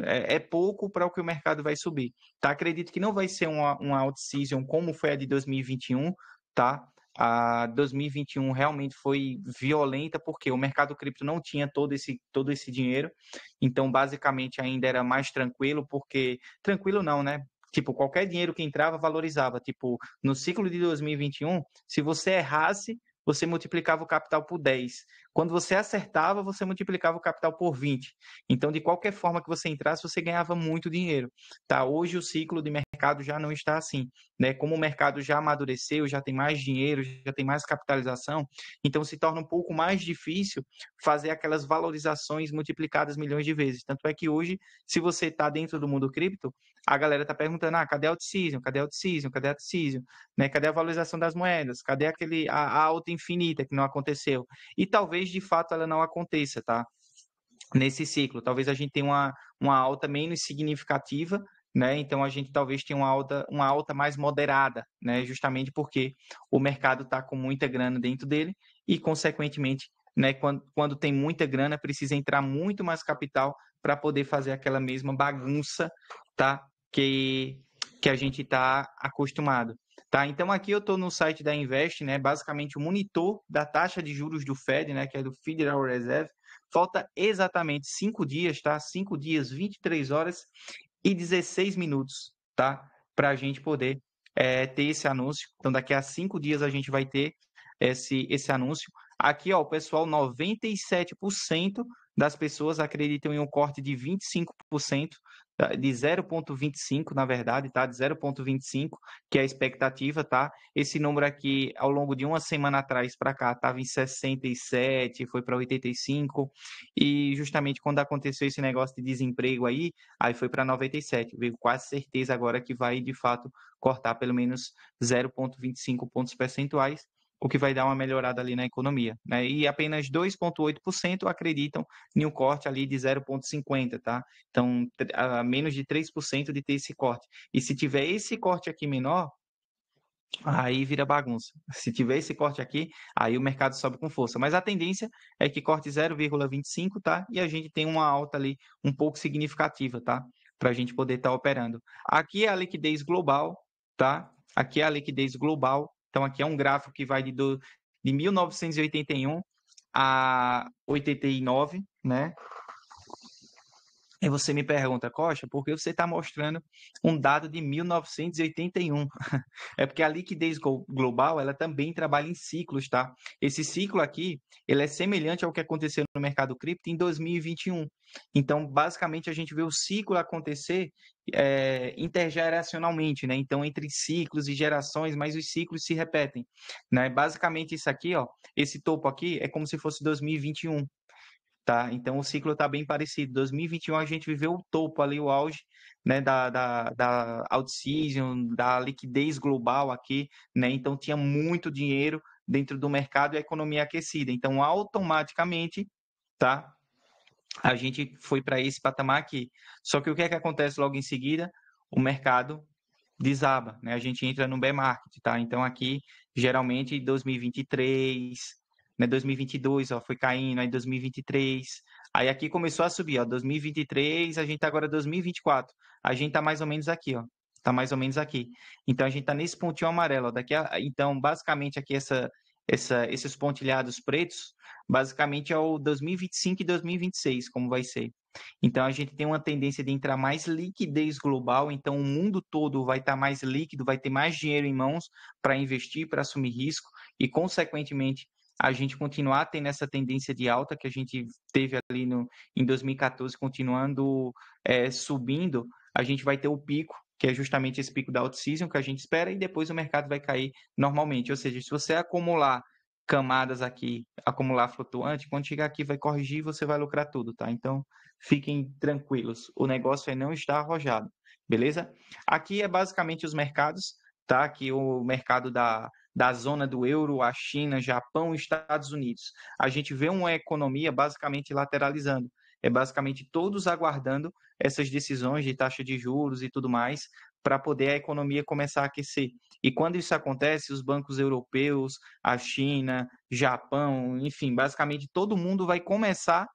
é pouco para o que o mercado vai subir. Tá? Acredito que não vai ser uma out-season como foi a de 2021, tá? A 2021 realmente foi violenta porque o mercado cripto não tinha todo esse dinheiro. Então, basicamente, ainda era mais tranquilo, porque tranquilo não, né? Tipo, qualquer dinheiro que entrava valorizava. Tipo, no ciclo de 2021, se você errasse, você multiplicava o capital por 10. Quando você acertava, você multiplicava o capital por 20. Então, de qualquer forma que você entrasse, você ganhava muito dinheiro. Tá? Hoje o ciclo de mercado já não está assim, né? Como o mercado já amadureceu, já tem mais dinheiro, já tem mais capitalização, então se torna um pouco mais difícil fazer aquelas valorizações multiplicadas milhões de vezes. Tanto é que hoje, se você está dentro do mundo cripto, a galera está perguntando: cadê a out-season? Cadê a out-season? Cadê a out-season? Né? Cadê a valorização das moedas? Cadê a alta infinita que não aconteceu? E talvez de fato ela não aconteça, tá? Nesse ciclo, talvez a gente tenha uma alta menos significativa, né? Então a gente talvez tenha uma alta mais moderada, né? Justamente porque o mercado está com muita grana dentro dele e, consequentemente, né, quando tem muita grana, precisa entrar muito mais capital para poder fazer aquela mesma bagunça, tá? Que a gente está acostumado. Tá? Então aqui eu estou no site da Invest, né? Basicamente o monitor da taxa de juros do Fed, né? Que é do Federal Reserve. Falta exatamente 5 dias, tá? 5 dias, 23 horas e 16 minutos, tá? Para a gente poder ter esse anúncio. Então daqui a 5 dias a gente vai ter esse anúncio. Aqui, ó, o pessoal, 97% das pessoas acreditam em um corte de 25%, de 0,25, na verdade, tá? De 0,25, que é a expectativa, tá? Esse número aqui, ao longo de uma semana atrás para cá, estava em 67, foi para 85, e justamente quando aconteceu esse negócio de desemprego aí foi para 97. Veio quase certeza agora que vai, de fato, cortar pelo menos 0,25 pontos percentuais, o que vai dar uma melhorada ali na economia, né? E apenas 2,8% acreditam em um corte ali de 0,50, tá? Então, a menos de 3% de ter esse corte. E se tiver esse corte aqui menor, aí vira bagunça. Se tiver esse corte aqui, aí o mercado sobe com força. Mas a tendência é que corte 0,25, tá? E a gente tem uma alta ali um pouco significativa, tá? Para a gente poder estar operando. Aqui é a liquidez global, tá? Aqui é a liquidez global. Então, aqui é um gráfico que vai de 1981 a 89, né? Aí você me pergunta, Costa, por que você está mostrando um dado de 1981? É porque a liquidez global, ela também trabalha em ciclos, tá? Esse ciclo aqui, ele é semelhante ao que aconteceu no mercado cripto em 2021. Então, basicamente, a gente vê o ciclo acontecer intergeracionalmente, né? Então, entre ciclos e gerações, mas os ciclos se repetem, né? Basicamente, isso aqui, ó, esse topo aqui é como se fosse 2021. Tá? Então o ciclo está bem parecido. 2021 a gente viveu o topo ali, o auge, né, da out-season, da liquidez global aqui, né? Então tinha muito dinheiro dentro do mercado e a economia aquecida. Então automaticamente, tá? A gente foi para esse patamar aqui. Só que o que é que acontece logo em seguida? O mercado desaba, né? A gente entra no bear market, tá? Então aqui, geralmente 2023, né, 2022, ó, foi caindo, aí 2023, aí aqui começou a subir, ó, 2023, a gente tá agora 2024. A gente tá mais ou menos aqui, ó. Tá mais ou menos aqui. Então a gente tá nesse pontinho amarelo, ó, então basicamente aqui esses pontilhados pretos, basicamente é o 2025 e 2026, como vai ser. Então a gente tem uma tendência de entrar mais liquidez global, então o mundo todo vai estar mais líquido, vai ter mais dinheiro em mãos para investir, para assumir risco e, consequentemente, a gente continuar tendo essa tendência de alta que a gente teve ali em 2014, continuando subindo, a gente vai ter o pico, que é justamente esse pico da out-season que a gente espera, e depois o mercado vai cair normalmente. Ou seja, se você acumular camadas aqui, acumular flutuante, quando chegar aqui vai corrigir e você vai lucrar tudo, tá? Então, fiquem tranquilos, o negócio é não estar arrojado, beleza? Aqui é basicamente os mercados, tá? Aqui o mercado da zona do euro, a China, Japão e Estados Unidos. A gente vê uma economia basicamente lateralizando. É basicamente todos aguardando essas decisões de taxa de juros e tudo mais para poder a economia começar a aquecer. E quando isso acontece, os bancos europeus, a China, Japão, enfim, basicamente todo mundo vai começar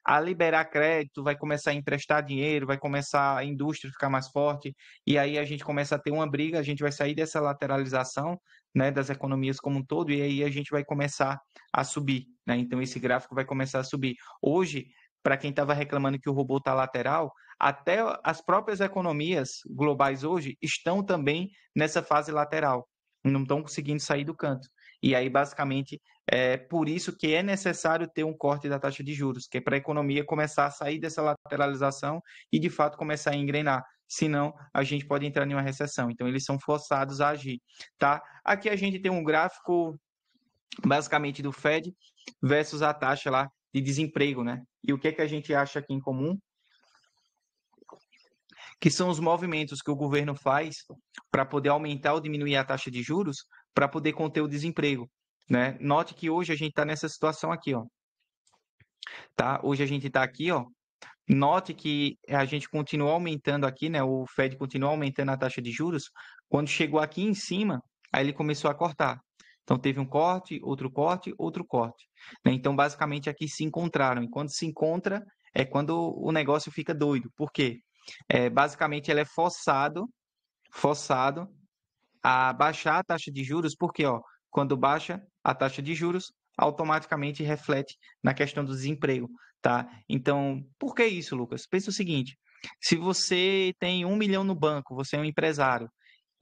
a liberar crédito, vai começar a emprestar dinheiro, vai começar a indústria a ficar mais forte, e aí a gente começa a ter uma briga, a gente vai sair dessa lateralização, né, das economias como um todo, e aí a gente vai começar a subir, né? Então esse gráfico vai começar a subir. Hoje, para quem estava reclamando que o robô está lateral, até as próprias economias globais hoje estão também nessa fase lateral, não estão conseguindo sair do canto. E aí, basicamente, é por isso que é necessário ter um corte da taxa de juros, que é para a economia começar a sair dessa lateralização e, de fato, começar a engrenar. Senão, a gente pode entrar em uma recessão. Então, eles são forçados a agir, tá? Aqui a gente tem um gráfico, basicamente, do Fed versus a taxa lá de desemprego, né? E o que é que a gente acha aqui em comum? Que são os movimentos que o governo faz para poder aumentar ou diminuir a taxa de juros para poder conter o desemprego, né? Note que hoje a gente está nessa situação aqui, ó. Tá? Hoje a gente está aqui, ó. Note que a gente continua aumentando aqui, né? O Fed continua aumentando a taxa de juros. Quando chegou aqui em cima, aí ele começou a cortar. Então teve um corte, outro corte, outro corte, né? Então basicamente aqui se encontraram. E quando se encontra é quando o negócio fica doido. Por quê? Basicamente ele é forçado a baixar a taxa de juros, porque ó, quando baixa a taxa de juros, automaticamente reflete na questão do desemprego, tá? Então, por que isso, Lucas? Pensa o seguinte: se você tem 1 milhão no banco, você é um empresário,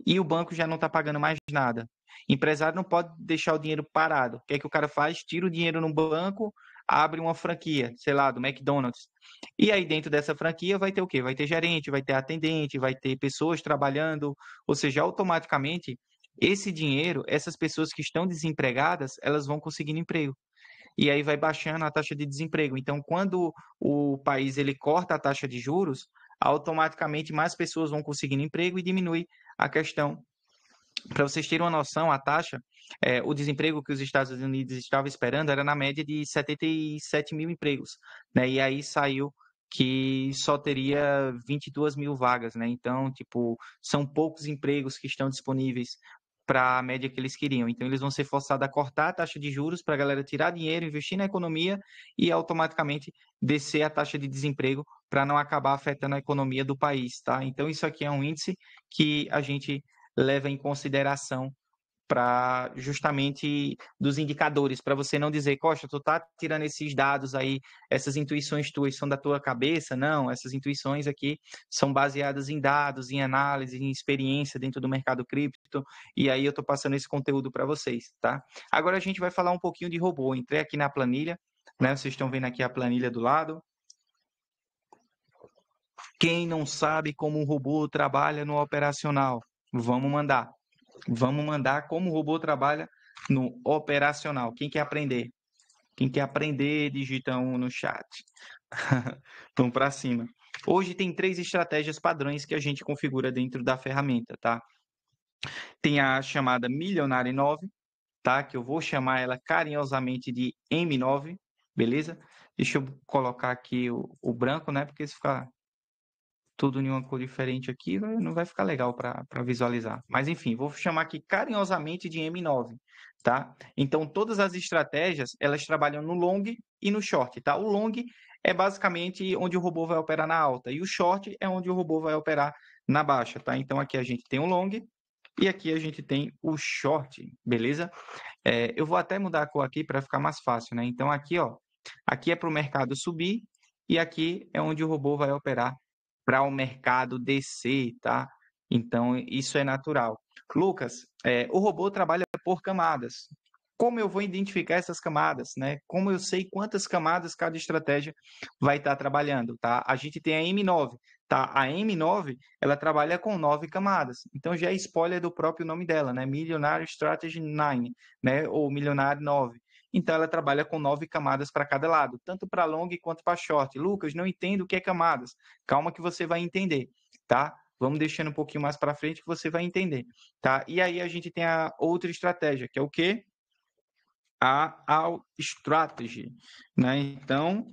e o banco já não está pagando mais nada. Empresário não pode deixar o dinheiro parado. O que é que o cara faz? Tira o dinheiro no banco, abre uma franquia, sei lá, do McDonald's. E aí dentro dessa franquia vai ter o quê? Vai ter gerente, vai ter atendente, vai ter pessoas trabalhando, ou seja, automaticamente esse dinheiro, essas pessoas que estão desempregadas, elas vão conseguindo emprego. E aí vai baixando a taxa de desemprego. Então, quando o país ele corta a taxa de juros, automaticamente mais pessoas vão conseguindo emprego e diminui a questão. Para vocês terem uma noção, a taxa, o desemprego que os Estados Unidos estavam esperando era na média de 77 mil empregos, né? E aí saiu que só teria 22 mil vagas, né? Então, tipo, são poucos empregos que estão disponíveis para a média que eles queriam. Então, eles vão ser forçados a cortar a taxa de juros para a galera tirar dinheiro, investir na economia e automaticamente descer a taxa de desemprego para não acabar afetando a economia do país, tá? Então, isso aqui é um índice que a gente leva em consideração para justamente dos indicadores, para você não dizer, Costa, tu tá tirando esses dados aí, essas intuições tuas são da tua cabeça? Não, essas intuições aqui são baseadas em dados, em análise, em experiência dentro do mercado cripto, e aí eu tô passando esse conteúdo para vocês, tá? Agora a gente vai falar um pouquinho de robô. Entrei aqui na planilha, né? Vocês estão vendo aqui a planilha do lado. Quem não sabe como um robô trabalha no operacional? Vamos mandar. Vamos mandar como o robô trabalha no operacional. Quem quer aprender? Quem quer aprender, digita um no chat. Vamos para cima. Hoje tem 3 estratégias padrões que a gente configura dentro da ferramenta, tá? Tem a chamada Milionário 9, tá? Que eu vou chamar ela carinhosamente de M9, beleza? Deixa eu colocar aqui o branco, né? Porque se ficar tudo em uma cor diferente aqui, não vai ficar legal para visualizar. Mas enfim, vou chamar aqui carinhosamente de M9, tá? Então, todas as estratégias, elas trabalham no long e no short, tá? O long é basicamente onde o robô vai operar na alta, e o short é onde o robô vai operar na baixa, tá? Então, aqui a gente tem o long e aqui a gente tem o short, beleza? Eu vou até mudar a cor aqui para ficar mais fácil, né? Então, aqui, ó, aqui é para o mercado subir e aqui é onde o robô vai operar para o mercado descer, tá? Então, isso é natural. Lucas, o robô trabalha por camadas. Como eu vou identificar essas camadas, né? Como eu sei quantas camadas cada estratégia vai estar trabalhando, tá? A gente tem a M9, tá? A M9, ela trabalha com 9 camadas. Então, já é spoiler do próprio nome dela, né? Millionaire Strategy 9, né? Ou Milionário 9. Então, ela trabalha com 9 camadas para cada lado, tanto para long quanto para short. Lucas, não entendo o que é camadas. Calma que você vai entender, tá? Vamos deixando um pouquinho mais para frente que você vai entender, tá? E aí a gente tem a outra estratégia, que é o quê? A All Strategy, né? Então,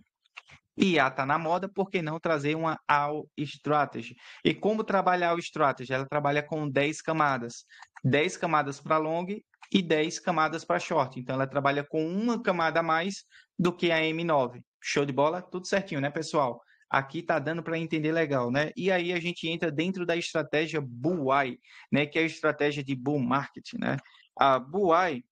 IA está na moda, por que não trazer uma All Strategy? E como trabalhar a All Strategy? Ela trabalha com 10 camadas. 10 camadas para long e 10 camadas para short. Então, ela trabalha com uma camada a mais do que a M9. Show de bola? Tudo certinho, né, pessoal? Aqui tá dando para entender legal, né? E aí a gente entra dentro da estratégia Bullseye, né? Que é a estratégia de Bull Market, né? A Bullseye,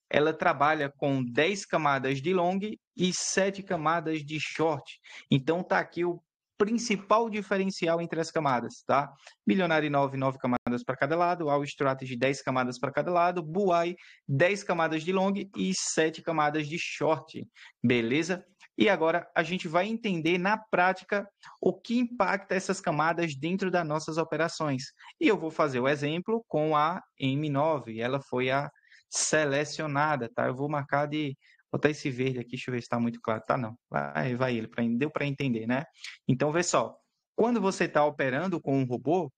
ela trabalha com 10 camadas de long e 7 camadas de short. Então tá aqui o principal diferencial entre as camadas, tá? Milionário 9, 9 camadas para cada lado, All Strategy 10 camadas para cada lado, Bullseye 10 camadas de long e 7 camadas de short, beleza? E agora a gente vai entender na prática o que impacta essas camadas dentro das nossas operações. E eu vou fazer o exemplo com a M9, ela foi a selecionada, tá? Eu vou marcar de botar esse verde aqui, deixa eu ver se está muito claro. Tá, não. Vai ele, deu para entender, né? Então, vê só. Quando você está operando com um robô,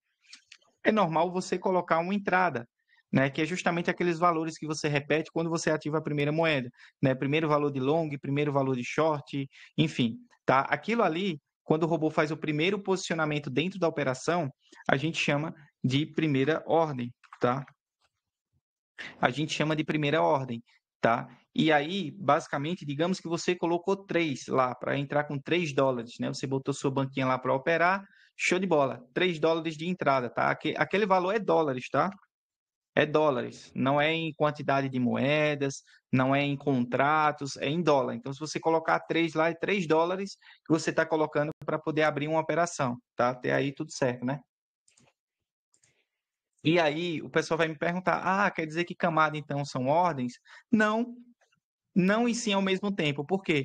é normal você colocar uma entrada, né? Que é justamente aqueles valores que você repete quando você ativa a primeira moeda, né? Primeiro valor de long, primeiro valor de short, enfim, tá? Aquilo ali, quando o robô faz o primeiro posicionamento dentro da operação, a gente chama de primeira ordem, tá? A gente chama de primeira ordem, tá? E aí, basicamente, digamos que você colocou 3 lá para entrar com 3 dólares, né? Você botou sua banquinha lá para operar, show de bola, 3 dólares de entrada, tá? Aquele valor é dólares, tá? É dólares, não é em quantidade de moedas, não é em contratos, é em dólar. Então, se você colocar 3 lá, é 3 dólares que você está colocando para poder abrir uma operação, tá? Até aí tudo certo, né? E aí o pessoal vai me perguntar: ah, quer dizer que camada então são ordens? Não, não e sim ao mesmo tempo. Por quê?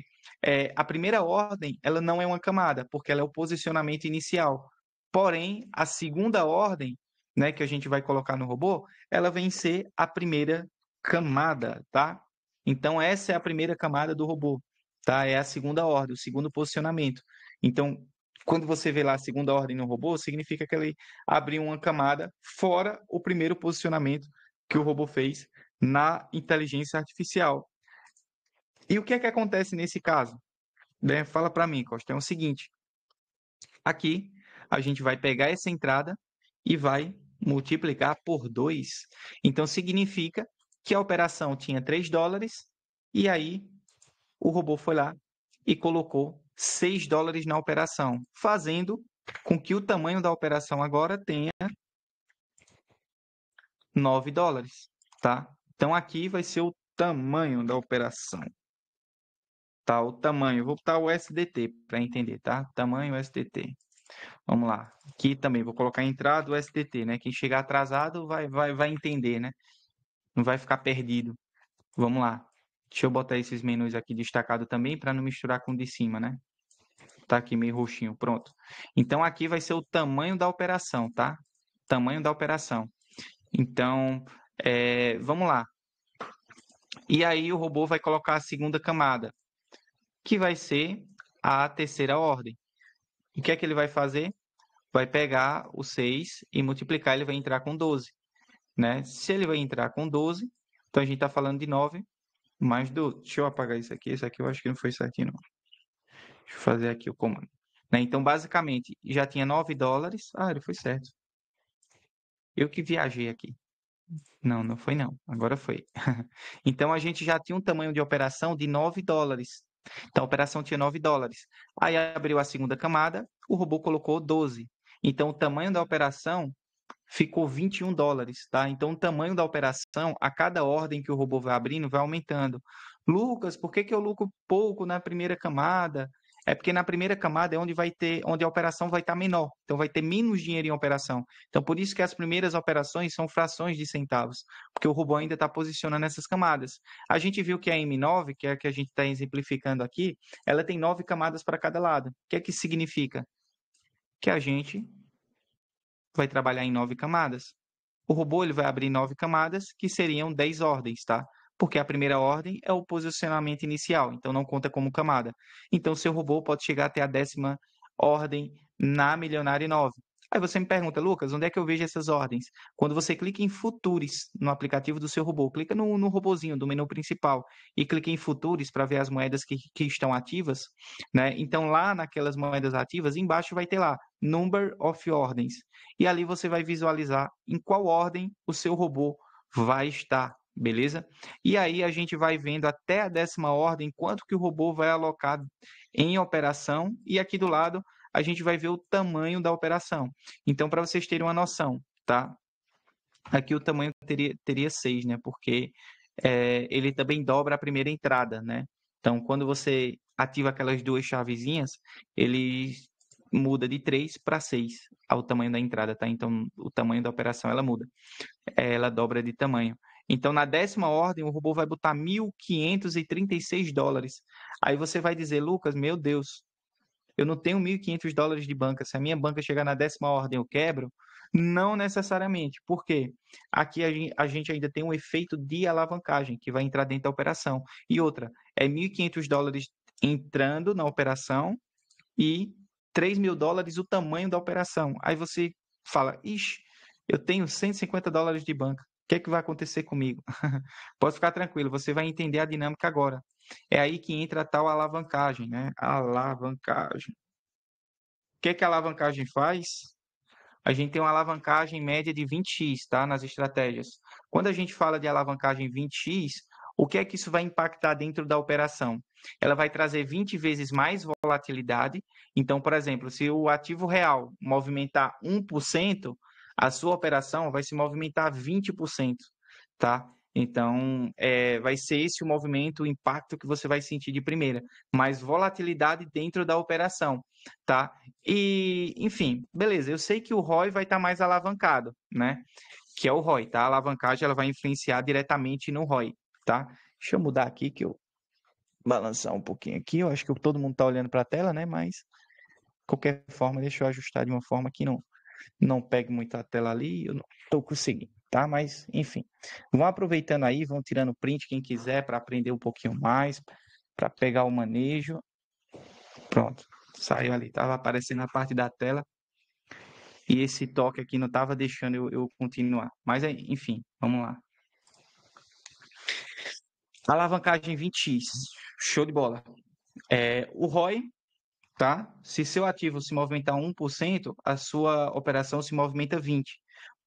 A primeira ordem ela não é uma camada, porque ela é o posicionamento inicial. Porém, a segunda ordem, né, que a gente vai colocar no robô, ela vem ser a primeira camada, tá? Então essa é a primeira camada do robô, tá? É a segunda ordem, o segundo posicionamento. Então, quando você vê lá a segunda ordem no robô, significa que ele abriu uma camada fora o primeiro posicionamento que o robô fez na inteligência artificial. E o que é que acontece nesse caso? Né? Fala para mim, Costa. É o seguinte: aqui a gente vai pegar essa entrada e vai multiplicar por 2. Então significa que a operação tinha 3 dólares e aí o robô foi lá e colocou 6 dólares na operação, fazendo com que o tamanho da operação agora tenha 9 dólares, tá? Então, aqui vai ser o tamanho da operação. Tá, o tamanho. Vou botar o SDT para entender, tá? Tamanho SDT. Vamos lá. Aqui também vou colocar a entrada do SDT, né? Quem chegar atrasado vai entender, né? Não vai ficar perdido. Vamos lá. Deixa eu botar esses menus aqui destacados também para não misturar com o de cima, né? Tá aqui meio roxinho, pronto. Então aqui vai ser o tamanho da operação, tá? Tamanho da operação. Então, vamos lá. E aí o robô vai colocar a segunda camada, que vai ser a terceira ordem. E o que é que ele vai fazer? Vai pegar o 6 e multiplicar, ele vai entrar com 12, né? Se ele vai entrar com 12, então a gente está falando de 9 mais 12. Deixa eu apagar isso aqui eu acho que não foi certinho, não. Deixa eu fazer aqui o comando. Né? Então, basicamente, já tinha $9. Ah, ele foi certo. Eu que viajei aqui. Não, não foi não. Agora foi. Então, a gente já tinha um tamanho de operação de $9. Então, a operação tinha $9. Aí abriu a segunda camada, o robô colocou 12. Então, o tamanho da operação ficou $21, tá? Então, o tamanho da operação, a cada ordem que o robô vai abrindo, vai aumentando. Lucas, por que que eu lucro pouco na primeira camada? É porque na primeira camada é onde vai ter, onde a operação vai estar menor. Então, vai ter menos dinheiro em operação. Então, por isso que as primeiras operações são frações de centavos, porque o robô ainda está posicionando essas camadas. A gente viu que a M9, que é a que a gente está exemplificando aqui, ela tem 9 camadas para cada lado. O que é que significa? Que a gente vai trabalhar em 9 camadas. O robô ele vai abrir 9 camadas, que seriam 10 ordens, tá? Porque a primeira ordem é o posicionamento inicial, então não conta como camada. Então, seu robô pode chegar até a 10ª ordem na Milionária 9. Aí você me pergunta, Lucas, onde é que eu vejo essas ordens? Quando você clica em Futures no aplicativo do seu robô, clica no robozinho do menu principal e clica em Futures para ver as moedas que estão ativas, né? Então, lá naquelas moedas ativas, embaixo vai ter lá Number of Ordens. E ali você vai visualizar em qual ordem o seu robô vai estar, beleza? E aí a gente vai vendo até a 10ª ordem quanto que o robô vai alocar em operação e aqui do lado a gente vai ver o tamanho da operação. Então, para vocês terem uma noção, tá? Aqui o tamanho teria 6, né? Porque ele também dobra a primeira entrada, né? Então, quando você ativa aquelas duas chavezinhas, ele muda de 3 para 6 ao tamanho da entrada, tá? Então, o tamanho da operação ela muda, ela dobra de tamanho. Então, na 10ª ordem, o robô vai botar $1.536. Aí você vai dizer, Lucas, meu Deus, eu não tenho $1.500 de banca. Se a minha banca chegar na 10ª ordem, eu quebro? Não necessariamente. Por quê? Aqui a gente ainda tem um efeito de alavancagem que vai entrar dentro da operação. E outra, é $1.500 entrando na operação e $3.000 o tamanho da operação. Aí você fala, ixi, eu tenho $150 de banca. O que é que vai acontecer comigo? Pode ficar tranquilo, você vai entender a dinâmica agora. É aí que entra a tal alavancagem, né? Alavancagem. O que é que a alavancagem faz? A gente tem uma alavancagem média de 20x, tá? Nas estratégias. Quando a gente fala de alavancagem 20x, o que é que isso vai impactar dentro da operação? Ela vai trazer 20 vezes mais volatilidade. Então, por exemplo, se o ativo real movimentar 1%, a sua operação vai se movimentar 20%, tá? Então, vai ser esse o movimento, o impacto que você vai sentir de primeira. Mais volatilidade dentro da operação, tá? E, enfim, beleza. Eu sei que o ROI vai estar mais alavancado, né? Que é o ROI, tá? A alavancagem ela vai influenciar diretamente no ROI, tá? Deixa eu mudar aqui que eu balançar um pouquinho aqui. Eu acho que todo mundo está olhando para a tela, né? Mas de qualquer forma, deixa eu ajustar de uma forma que não pegue muito a tela ali. Eu não estou conseguindo, tá? Mas enfim, vão aproveitando aí, vão tirando print quem quiser para aprender um pouquinho mais, para pegar o manejo. Pronto, saiu ali, estava aparecendo na parte da tela. E esse toque aqui não estava deixando eu continuar. Mas, enfim, vamos lá. Alavancagem 20x. Show de bola. O ROI, tá? Se seu ativo se movimentar 1%, a sua operação se movimenta 20%.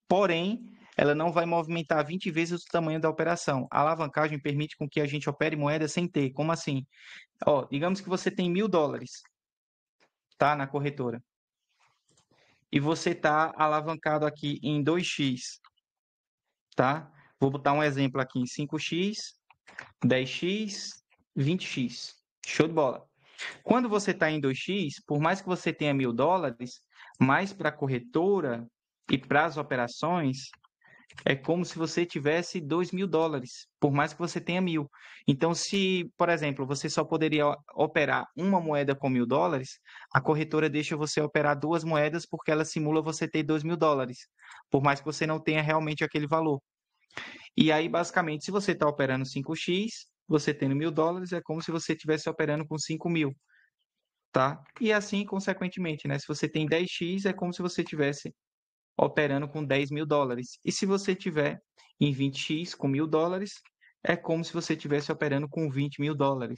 Porém, ela não vai movimentar 20 vezes o tamanho da operação. A alavancagem permite com que a gente opere moeda sem ter. Como assim? Ó, digamos que você tem $1.000, tá? Na corretora. E você está alavancado aqui em 2x, tá? Vou botar um exemplo aqui em 5x, 10x, 20x. Show de bola. Quando você está em 2x, por mais que você tenha $1.000, mais para a corretora e para as operações, é como se você tivesse $2.000, por mais que você tenha 1.000. Então, se, por exemplo, você só poderia operar uma moeda com $1.000, a corretora deixa você operar duas moedas porque ela simula você ter $2.000, por mais que você não tenha realmente aquele valor. E aí, basicamente, se você está operando 5x, você tendo $1.000, é como se você estivesse operando com 5.000, tá? E assim, consequentemente, né? Se você tem 10x, é como se você tivesse operando com $10.000. E se você tiver em 20x com $1.000, é como se você estivesse operando com $20.000.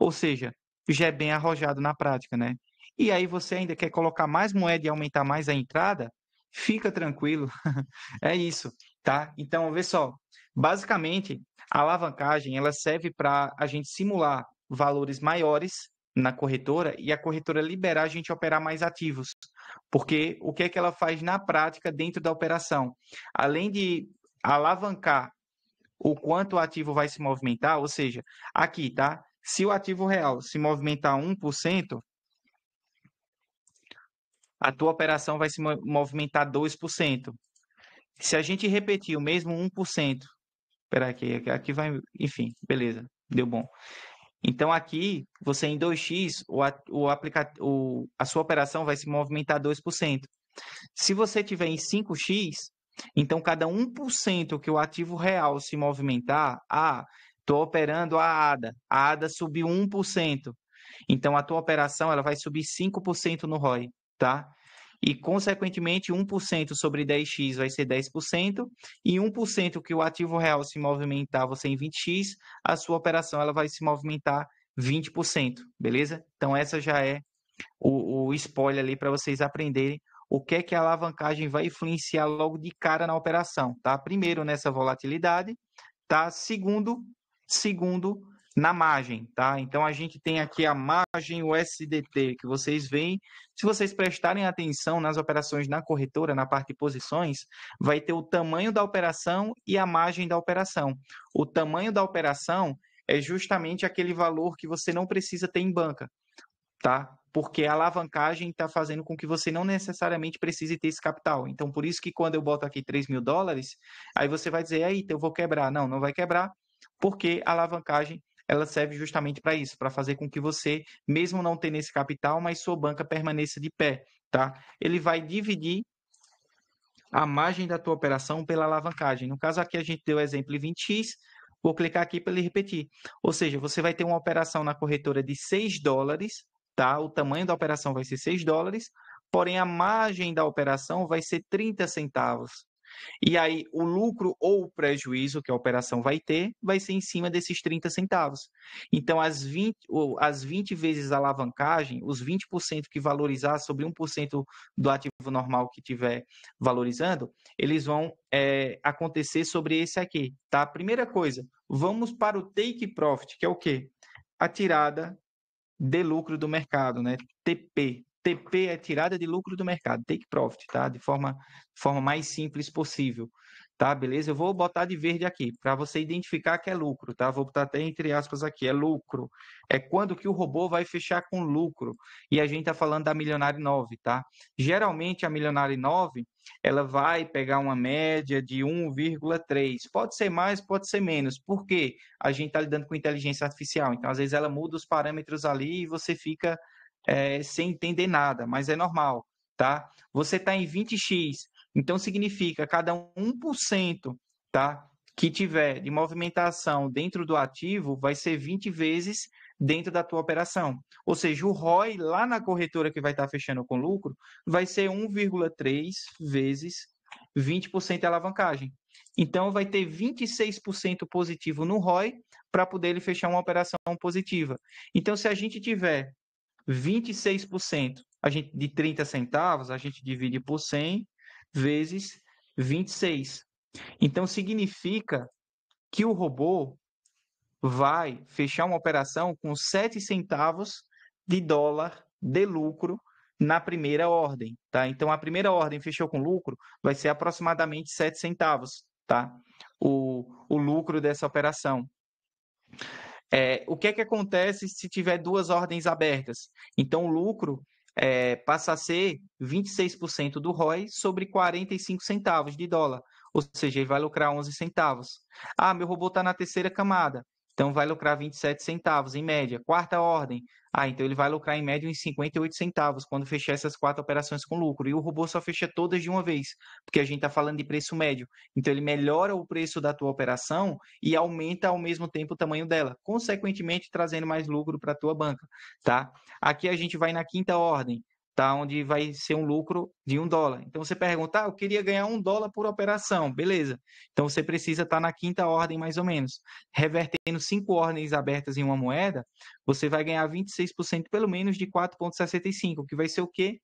Ou seja, já é bem arrojado na prática, né? E aí você ainda quer colocar mais moeda e aumentar mais a entrada? Fica tranquilo, é isso, tá? Então, vê só, basicamente, a alavancagem ela serve para a gente simular valores maiores na corretora e a corretora liberar a gente operar mais ativos. Porque o que é que ela faz na prática dentro da operação? Além de alavancar o quanto o ativo vai se movimentar, ou seja, aqui, tá? Se o ativo real se movimentar 1%, a tua operação vai se movimentar 2%. Se a gente repetir o mesmo 1%, espera aqui vai, enfim, beleza, deu bom. Então aqui, você em 2x, a sua operação vai se movimentar 2%. Se você tiver em 5x, então cada 1% que o ativo real se movimentar, estou operando a ADA subiu 1%. Então a tua operação ela vai subir 5% no ROI, tá? E, consequentemente, 1% sobre 10x vai ser 10%, e 1% que o ativo real se movimentar, você em 20x, a sua operação ela vai se movimentar 20%, beleza? Então, essa já é o spoiler ali para vocês aprenderem o que é que a alavancagem vai influenciar logo de cara na operação, tá? Primeiro, nessa volatilidade, tá? Segundo, na margem, tá? Então a gente tem aqui a margem USDT que vocês veem. Se vocês prestarem atenção nas operações na corretora, na parte de posições, vai ter o tamanho da operação e a margem da operação. O tamanho da operação é justamente aquele valor que você não precisa ter em banca, tá? Porque a alavancagem está fazendo com que você não necessariamente precise ter esse capital. Então, por isso que quando eu boto aqui $3.000, aí você vai dizer, aí, eu vou quebrar. Não, não vai quebrar, porque a alavancagem ela serve justamente para isso, para fazer com que você, mesmo não tendo esse capital, mas sua banca permaneça de pé, tá? Ele vai dividir a margem da tua operação pela alavancagem. No caso aqui a gente deu o exemplo de 20x, vou clicar aqui para ele repetir. Ou seja, você vai ter uma operação na corretora de $6, tá? O tamanho da operação vai ser $6, porém a margem da operação vai ser 30 centavos. E aí, o lucro ou o prejuízo que a operação vai ter vai ser em cima desses 30 centavos. Então, as 20 vezes a alavancagem, os 20% que valorizar sobre 1% do ativo normal que tiver valorizando, eles vão acontecer sobre esse aqui, tá? Primeira coisa, vamos para o take profit, que é o quê? A tirada de lucro do mercado, né? TP. TP é tirada de lucro do mercado, take profit, tá? De forma mais simples possível, tá? Beleza? Eu vou botar de verde aqui, para você identificar que é lucro, tá? Vou botar até entre aspas aqui, é lucro. É quando que o robô vai fechar com lucro. E a gente tá falando da Milionário 9, tá? Geralmente a Milionário 9, ela vai pegar uma média de 1,3. Pode ser mais, pode ser menos. Por quê? A gente está lidando com inteligência artificial. Então, às vezes, ela muda os parâmetros ali e você fica sem entender nada, mas é normal, tá? Você está em 20x, então significa cada 1%, tá? Que tiver de movimentação dentro do ativo vai ser 20 vezes dentro da tua operação. Ou seja, o ROI lá na corretora que vai estar fechando com lucro vai ser 1,3 vezes 20% de alavancagem. Então, vai ter 26% positivo no ROI para poder ele fechar uma operação positiva. Então, se a gente tiver 26% de 30 centavos, a gente divide por 100 vezes 26. Então, significa que o robô vai fechar uma operação com 7 centavos de dólar de lucro na primeira ordem, tá? Então, a primeira ordem fechou com lucro, vai ser aproximadamente 7 centavos, tá? o lucro dessa operação. O que é que acontece se tiver duas ordens abertas? Então, o lucro passa a ser 26% do ROI sobre 45 centavos de dólar. Ou seja, ele vai lucrar 11 centavos. Ah, meu robô está na terceira camada. Então, vai lucrar 27 centavos, em média. Quarta ordem. Ah, então ele vai lucrar em média uns 58 centavos quando fechar essas 4 operações com lucro. E o robô só fecha todas de uma vez, porque a gente está falando de preço médio. Então, ele melhora o preço da tua operação e aumenta ao mesmo tempo o tamanho dela, consequentemente trazendo mais lucro para a tua banca, tá? Aqui a gente vai na quinta ordem, tá? Onde vai ser um lucro de $1. Então você pergunta, eu queria ganhar $1 por operação, beleza? Então você precisa estar na quinta ordem mais ou menos. Revertendo 5 ordens abertas em uma moeda, você vai ganhar 26% pelo menos de 4,65, que vai ser o quê?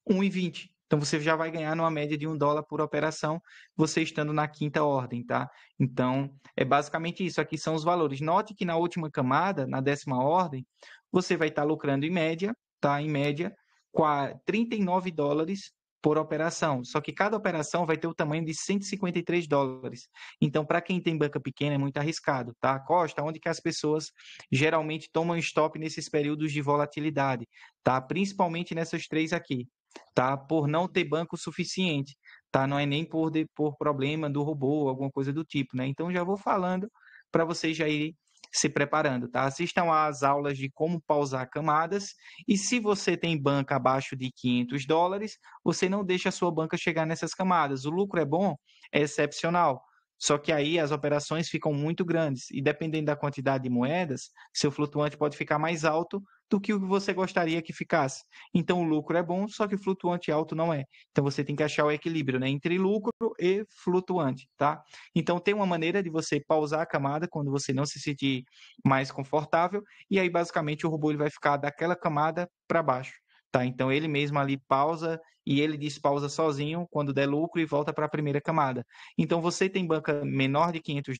1,20. Então você já vai ganhar numa média de $1 por operação, você estando na quinta ordem, tá? Então, é basicamente isso. Aqui são os valores. Note que na última camada, na 10ª ordem, você vai estar lucrando em média, tá? Em média, $39 por operação. Só que cada operação vai ter o tamanho de $153. Então, para quem tem banca pequena, é muito arriscado, tá? Costa, onde que as pessoas geralmente tomam stop nesses períodos de volatilidade, tá? Principalmente nessas três aqui, tá? Por não ter banco suficiente, tá? Não é nem por problema do robô, alguma coisa do tipo, né? Então já vou falando para vocês já irem se preparando, tá? Assistam às aulas de como pausar camadas e se você tem banca abaixo de $500, você não deixa a sua banca chegar nessas camadas. O lucro é bom, é excepcional. Só que aí as operações ficam muito grandes e dependendo da quantidade de moedas, seu flutuante pode ficar mais alto do que o que você gostaria que ficasse. Então o lucro é bom, só que o flutuante alto não é. Então você tem que achar o equilíbrio, né, entre lucro e flutuante, tá? Então tem uma maneira de você pausar a camada quando você não se sentir mais confortável e aí basicamente o robô ele vai ficar daquela camada para baixo. Tá, então ele mesmo ali pausa e ele despausa sozinho quando der lucro e volta para a primeira camada. Então você tem banca menor de $500,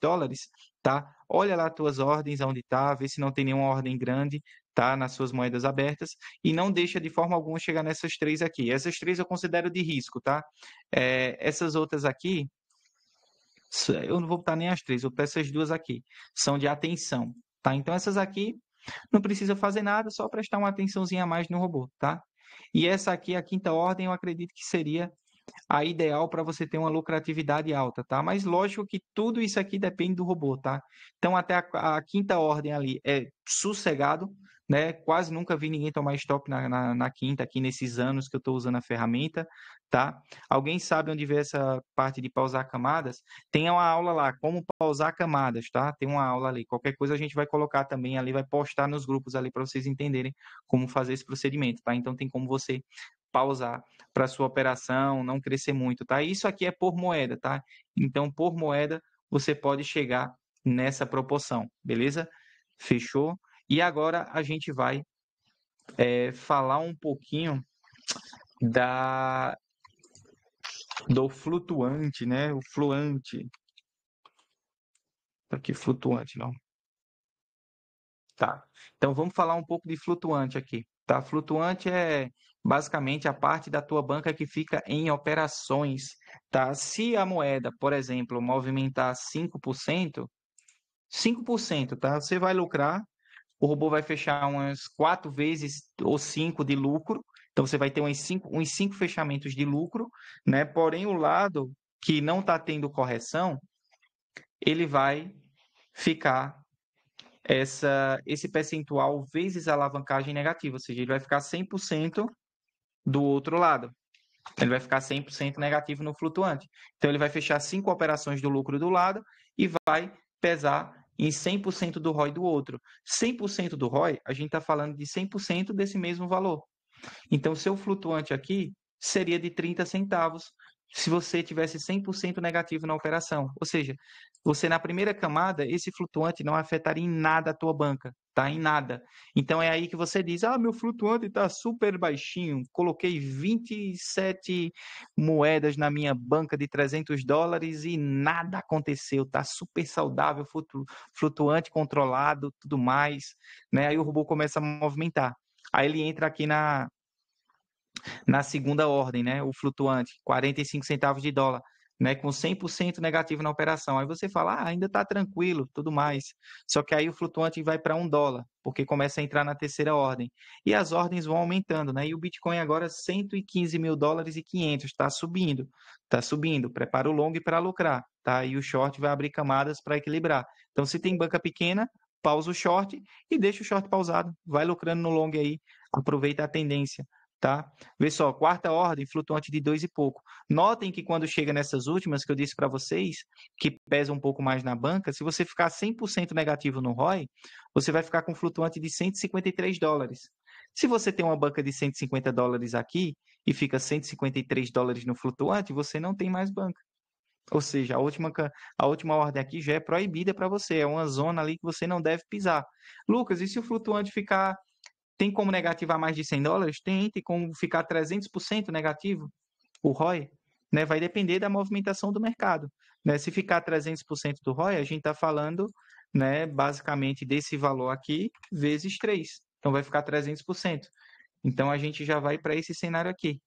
tá? Olha lá as tuas ordens onde tá, vê se não tem nenhuma ordem grande, tá? Nas suas moedas abertas e não deixa de forma alguma chegar nessas três aqui. Essas três eu considero de risco, tá? Essas outras aqui, eu não vou botar nem as três, vou botar essas duas aqui, são de atenção, tá? Então essas aqui não precisa fazer nada, só prestar uma atençãozinha a mais no robô, tá? E essa aqui, a quinta ordem, eu acredito que seria a ideal para você ter uma lucratividade alta, tá? Mas lógico que tudo isso aqui depende do robô, tá? Então até a quinta ordem ali é sossegado, né? Quase nunca vi ninguém tomar stop na quinta aqui nesses anos que eu estou usando a ferramenta, tá? Alguém sabe onde vê essa parte de pausar camadas? Tem uma aula lá, como pausar camadas, tá? Tem uma aula ali. Qualquer coisa a gente vai colocar também ali, vai postar nos grupos ali para vocês entenderem como fazer esse procedimento, tá? Então tem como você pausar para sua operação não crescer muito, tá? Isso aqui é por moeda, tá? Então, por moeda, você pode chegar nessa proporção, beleza? Fechou? E agora a gente vai falar um pouquinho do flutuante, né? O fluante. Tá aqui, flutuante, não. Tá. Então, vamos falar um pouco de flutuante aqui, tá? Flutuante é basicamente a parte da tua banca que fica em operações, tá? Se a moeda, por exemplo, movimentar 5%, tá? Você vai lucrar, o robô vai fechar umas 4 vezes ou 5 de lucro, então você vai ter uns 5 fechamentos de lucro, né? Porém, o lado que não está tendo correção, ele vai ficar esse percentual vezes a alavancagem negativa, ou seja, ele vai ficar 100% do outro lado. Ele vai ficar 100% negativo no flutuante. Então, ele vai fechar 5 operações do lucro do lado e vai pesar em 100% do ROI do outro. 100% do ROI, a gente está falando de 100% desse mesmo valor. Então, seu flutuante aqui seria de 30 centavos se você tivesse 100% negativo na operação. Ou seja, você na primeira camada, esse flutuante não afetaria em nada a tua banca, tá? Em nada. Então é aí que você diz, meu flutuante está super baixinho, coloquei 27 moedas na minha banca de $300 e nada aconteceu, tá super saudável, flutuante controlado, tudo mais, né? Aí o robô começa a movimentar. Aí ele entra aqui na segunda ordem, né? O flutuante, 45 centavos de dólar. né, com 100% negativo na operação. Aí você fala, ainda está tranquilo, tudo mais. Só que aí o flutuante vai para $1, porque começa a entrar na terceira ordem. E as ordens vão aumentando, né? E o Bitcoin agora 115 mil dólares e 500, está subindo. Está subindo. Prepara o long para lucrar, tá? E o short vai abrir camadas para equilibrar. Então, se tem banca pequena, pausa o short e deixa o short pausado. Vai lucrando no long aí, aproveita a tendência, tá? Vê só, quarta ordem, flutuante de 2 e pouco. Notem que quando chega nessas últimas que eu disse para vocês, que pesa um pouco mais na banca, se você ficar 100% negativo no ROI, você vai ficar com flutuante de $153. Se você tem uma banca de $150 aqui e fica $153 no flutuante, você não tem mais banca. Ou seja, a última ordem aqui já é proibida para você, é uma zona ali que você não deve pisar. Lucas, e se o flutuante ficar. Tem como negativar mais de $100? Tem como ficar 300% negativo, o ROI? Né? Vai depender da movimentação do mercado. Né? Se ficar 300% do ROI, a gente está falando, né, basicamente desse valor aqui vezes 3. Então vai ficar 300%. Então a gente já vai para esse cenário aqui.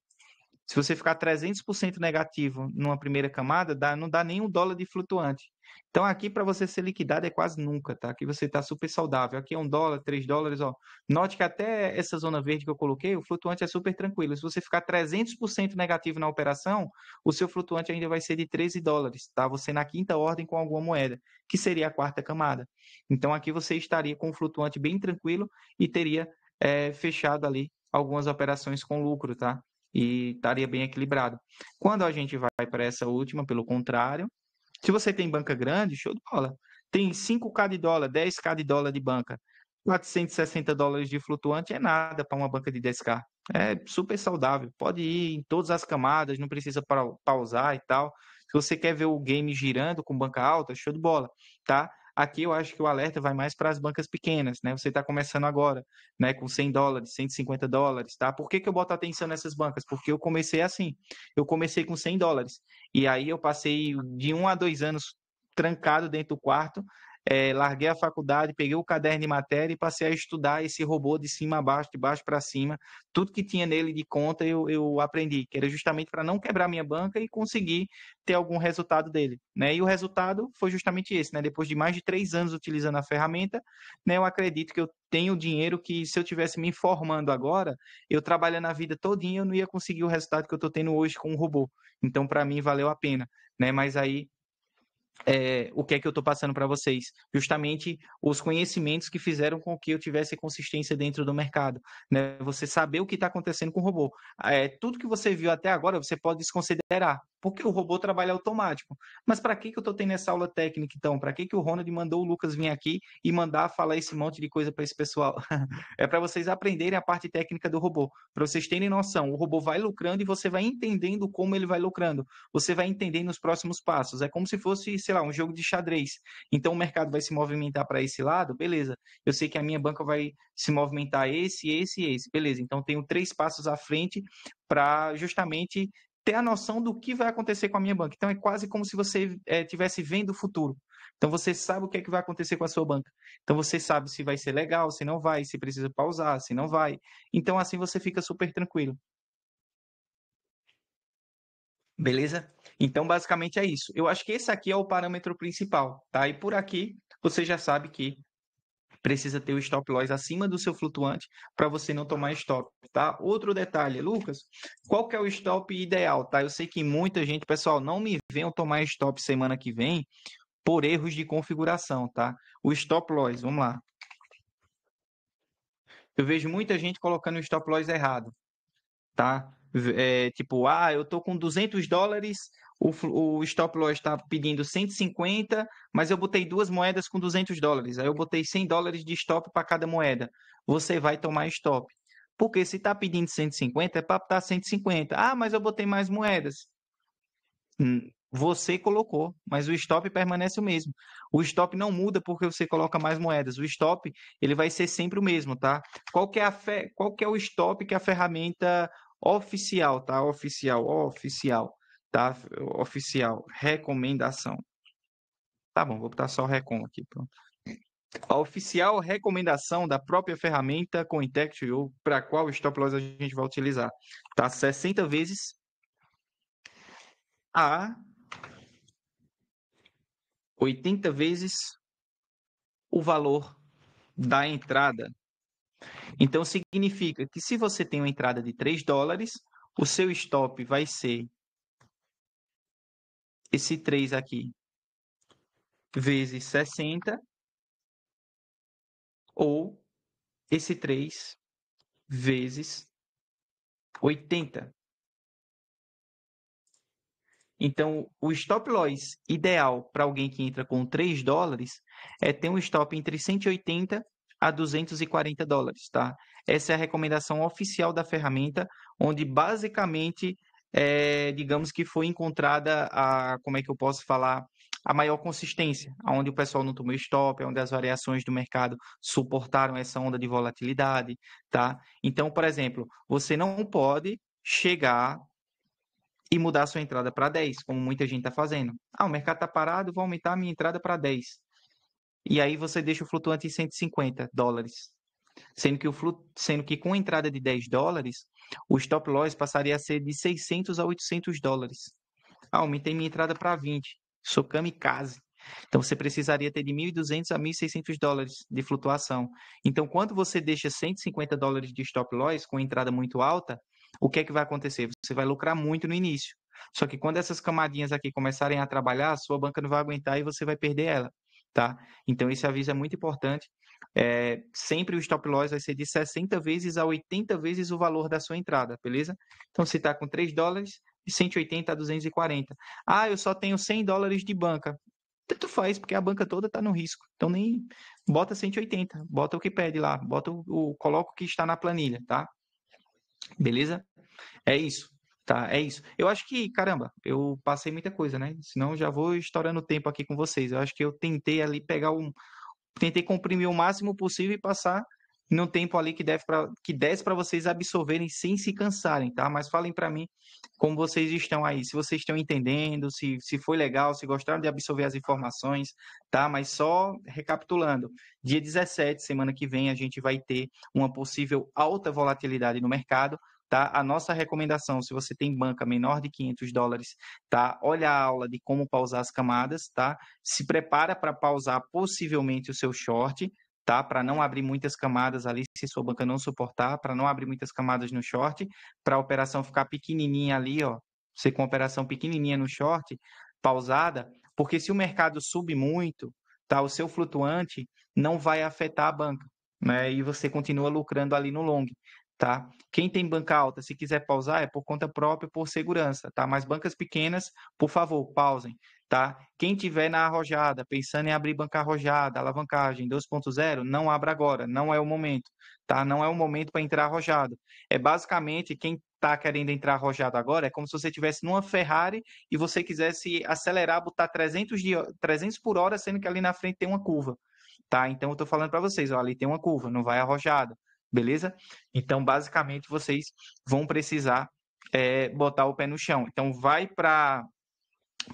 Se você ficar 300% negativo numa primeira camada, não dá nem $1 de flutuante. Então, aqui para você ser liquidado é quase nunca, tá? Aqui você está super saudável. Aqui é $1, $3, ó. Note que até essa zona verde que eu coloquei, o flutuante é super tranquilo. Se você ficar 300% negativo na operação, o seu flutuante ainda vai ser de $13, tá? Você na quinta ordem com alguma moeda, que seria a quarta camada. Então, aqui você estaria com o flutuante bem tranquilo e teria fechado ali algumas operações com lucro, tá? E estaria bem equilibrado. Quando a gente vai para essa última, pelo contrário, se você tem banca grande, show de bola. Tem 5K de dólar, 10K de dólar de banca. $460 de flutuante é nada para uma banca de 10K. É super saudável. Pode ir em todas as camadas, não precisa pausar e tal. Se você quer ver o game girando com banca alta, show de bola, tá? Aqui eu acho que o alerta vai mais para as bancas pequenas, né? Você está começando agora, né? Com $100, $150, tá? Por que que eu boto atenção nessas bancas? Porque eu comecei assim. Eu comecei com $100. E aí eu passei de 1 a 2 anos trancado dentro do quarto, larguei a faculdade, peguei o caderno de matéria e passei a estudar esse robô de cima a baixo, de baixo para cima. Tudo que tinha nele de conta eu aprendi, que era justamente para não quebrar minha banca e conseguir ter algum resultado dele, né? E o resultado foi justamente esse, né? Depois de mais de 3 anos utilizando a ferramenta, né, eu acredito que eu tenho dinheiro que se eu tivesse me informando agora, eu trabalhando a vida todinha, eu não ia conseguir o resultado que eu estou tendo hoje com o robô. Então, para mim, valeu a pena, né? Mas aí o que é que eu estou passando para vocês? Justamente os conhecimentos que fizeram com que eu tivesse consistência dentro do mercado. Né? Você saber o que está acontecendo com o robô. Tudo que você viu até agora, você pode desconsiderar, porque o robô trabalha automático. Mas para que eu estou tendo essa aula técnica, então? Para que o Ronald mandou o Lucas vir aqui e mandar falar esse monte de coisa para esse pessoal? É para vocês aprenderem a parte técnica do robô, para vocês terem noção. O robô vai lucrando e você vai entendendo como ele vai lucrando. Você vai entendendo os próximos passos. É como se fosse, sei lá, um jogo de xadrez. Então o mercado vai se movimentar para esse lado, beleza. Eu sei que a minha banca vai se movimentar esse, esse e esse, beleza. Então tenho 3 passos à frente para justamente ter a noção do que vai acontecer com a minha banca. Então é quase como se você estivesse vendo o futuro. Então você sabe o que é que vai acontecer com a sua banca. Então você sabe se vai ser legal, se não vai, se precisa pausar, se não vai. Então assim você fica super tranquilo. Beleza? Então, basicamente é isso. Eu acho que esse aqui é o parâmetro principal, tá? E por aqui, você já sabe que precisa ter o stop loss acima do seu flutuante para você não tomar stop, tá? Outro detalhe, Lucas, qual que é o stop ideal, tá? Eu sei que muita gente, pessoal, não me venham tomar stop semana que vem por erros de configuração, tá? O stop loss, vamos lá. Eu vejo muita gente colocando o stop loss errado, tá? Tipo, eu tô com $200, o stop loss está pedindo 150, mas eu botei 2 moedas com $200. Aí eu botei $100 de stop para cada moeda. Você vai tomar stop. Porque se está pedindo 150, é para estar 150. Mas eu botei mais moedas. Você colocou, mas o stop permanece o mesmo. O stop não muda porque você coloca mais moedas. O stop, ele vai ser sempre o mesmo, tá? Qual que é o stop que a ferramenta oficial, tá? Oficial, tá? Oficial, recomendação. Tá bom, vou botar só recom aqui, pronto. A oficial recomendação da própria ferramenta CoinTech.io para qual stop loss a gente vai utilizar, tá? 60 vezes a 80 vezes o valor da entrada. Então, significa que se você tem uma entrada de $3, o seu stop vai ser esse 3 aqui, vezes 60, ou esse 3 vezes 80. Então, o stop loss ideal para alguém que entra com $3 é ter um stop entre 180 a $240, tá? Essa é a recomendação oficial da ferramenta, onde basicamente, digamos que foi encontrada como é que eu posso falar, a maior consistência, onde o pessoal não tomou stop, onde as variações do mercado suportaram essa onda de volatilidade, tá? Então, por exemplo, você não pode chegar e mudar a sua entrada para 10, como muita gente está fazendo. O mercado está parado, vou aumentar a minha entrada para 10. E aí você deixa o flutuante em $150, sendo que com a entrada de $10, o stop loss passaria a ser de $600 a $800. Aumentei minha entrada para 20. Sou kamikaze. Então você precisaria ter de $1.200 a $1.600 de flutuação. Então, quando você deixa $150 de stop loss com entrada muito alta, o que é que vai acontecer? Você vai lucrar muito no início. Só que quando essas camadinhas aqui começarem a trabalhar, a sua banca não vai aguentar e você vai perder ela, tá? Então esse aviso é muito importante. Sempre o stop loss vai ser de 60 vezes a 80 vezes o valor da sua entrada, beleza? Então se está com $3, de 180 a 240. Eu só tenho $100 de banca. Tanto faz, porque a banca toda está no risco. Então nem bota 180, bota o que pede lá, coloca o que está na planilha, tá? Beleza? É isso. Tá, é isso. Eu acho que, caramba, eu passei muita coisa, né? Senão eu já vou estourando o tempo aqui com vocês. Eu acho que eu tentei ali tentei comprimir o máximo possível e passar no tempo ali que desse para vocês absorverem sem se cansarem, tá? Mas falem para mim como vocês estão aí, se vocês estão entendendo, se foi legal, se gostaram de absorver as informações, tá? Mas só recapitulando, dia 17, semana que vem, a gente vai ter uma possível alta volatilidade no mercado. Tá? A nossa recomendação, se você tem banca menor de $500, tá? Olha a aula de como pausar as camadas, tá? Se prepara para pausar possivelmente o seu short, tá? Para não abrir muitas camadas ali, se sua banca não suportar, para não abrir muitas camadas no short, para a operação ficar pequenininha ali, ó. Você com a operação pequenininha no short, pausada, porque se o mercado subir muito, tá? O seu flutuante não vai afetar a banca, né? E você continua lucrando ali no long. Tá? Quem tem banca alta, se quiser pausar, é por conta própria, por segurança, tá? Mas bancas pequenas, por favor, pausem, tá? Quem tiver na arrojada, pensando em abrir banca arrojada, alavancagem 2.0, não abra agora, não é o momento, tá? Não é o momento para entrar arrojado. É basicamente quem está querendo entrar arrojado agora, é como se você estivesse numa Ferrari e você quisesse acelerar, botar 300 por hora, sendo que ali na frente tem uma curva, tá? Então eu estou falando para vocês, ó, ali tem uma curva, não vai arrojado. Beleza? Então, basicamente, vocês vão precisar botar o pé no chão. Então, vai para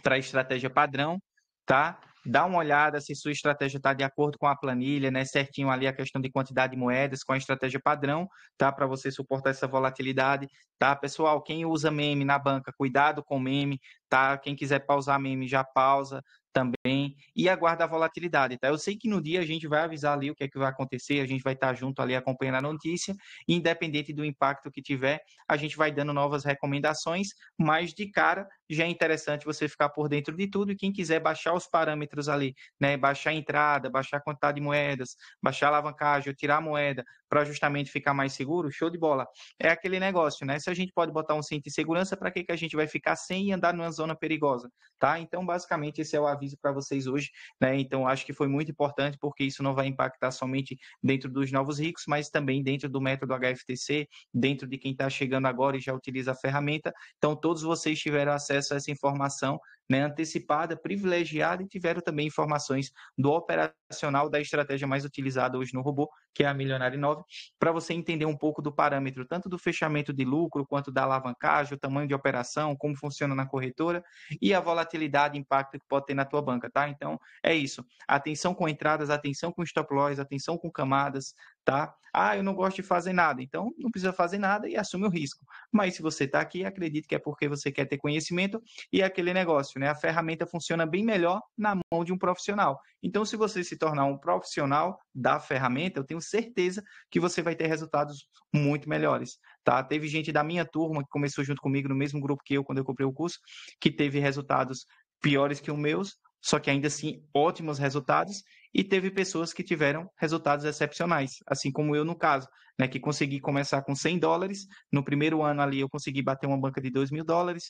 a estratégia padrão, tá? Dá uma olhada se sua estratégia está de acordo com a planilha, né? Certinho ali a questão de quantidade de moedas com a estratégia padrão, tá? Para você suportar essa volatilidade, tá? Pessoal, quem usa meme na banca, cuidado com meme, tá? Quem quiser pausar meme, já pausa também e aguarda a volatilidade, tá? Eu sei que no dia a gente vai avisar ali o que é que vai acontecer, a gente vai estar junto ali acompanhando a notícia, e independente do impacto que tiver, a gente vai dando novas recomendações, mas de cara já é interessante você ficar por dentro de tudo, e quem quiser baixar os parâmetros ali, né, baixar a entrada, baixar a quantidade de moedas, baixar a alavancagem ou tirar a moeda para justamente ficar mais seguro, show de bola. É aquele negócio, né? Se a gente pode botar um cinto de segurança, para que a gente vai ficar sem e andar numa zona perigosa, tá? Então, basicamente, esse é o aviso para vocês hoje, né? Então, acho que foi muito importante, porque isso não vai impactar somente dentro dos novos ricos, mas também dentro do método HFTC, dentro de quem está chegando agora e já utiliza a ferramenta. Então, todos vocês tiveram acesso a essa informação, né, antecipada, privilegiada, e tiveram também informações do operacional da estratégia mais utilizada hoje no robô, que é a Milionário 9, para você entender um pouco do parâmetro, tanto do fechamento de lucro, quanto da alavancagem, o tamanho de operação, como funciona na corretora, e a volatilidade, impacto que pode ter na tua banca, tá? Então, é isso. Atenção com entradas, atenção com stop loss, atenção com camadas, tá? Ah, eu não gosto de fazer nada, então não precisa fazer nada e assume o risco. Mas se você está aqui, acredito que é porque você quer ter conhecimento e é aquele negócio, né? A ferramenta funciona bem melhor na mão de um profissional. Então, se você se tornar um profissional da ferramenta, eu tenho certeza que você vai ter resultados muito melhores, tá? Teve gente da minha turma que começou junto comigo no mesmo grupo que eu quando eu comprei o curso, que teve resultados piores que os meus, só que ainda assim ótimos resultados, e teve pessoas que tiveram resultados excepcionais, assim como eu no caso, né, que consegui começar com $100, no primeiro ano ali eu consegui bater uma banca de $2.000,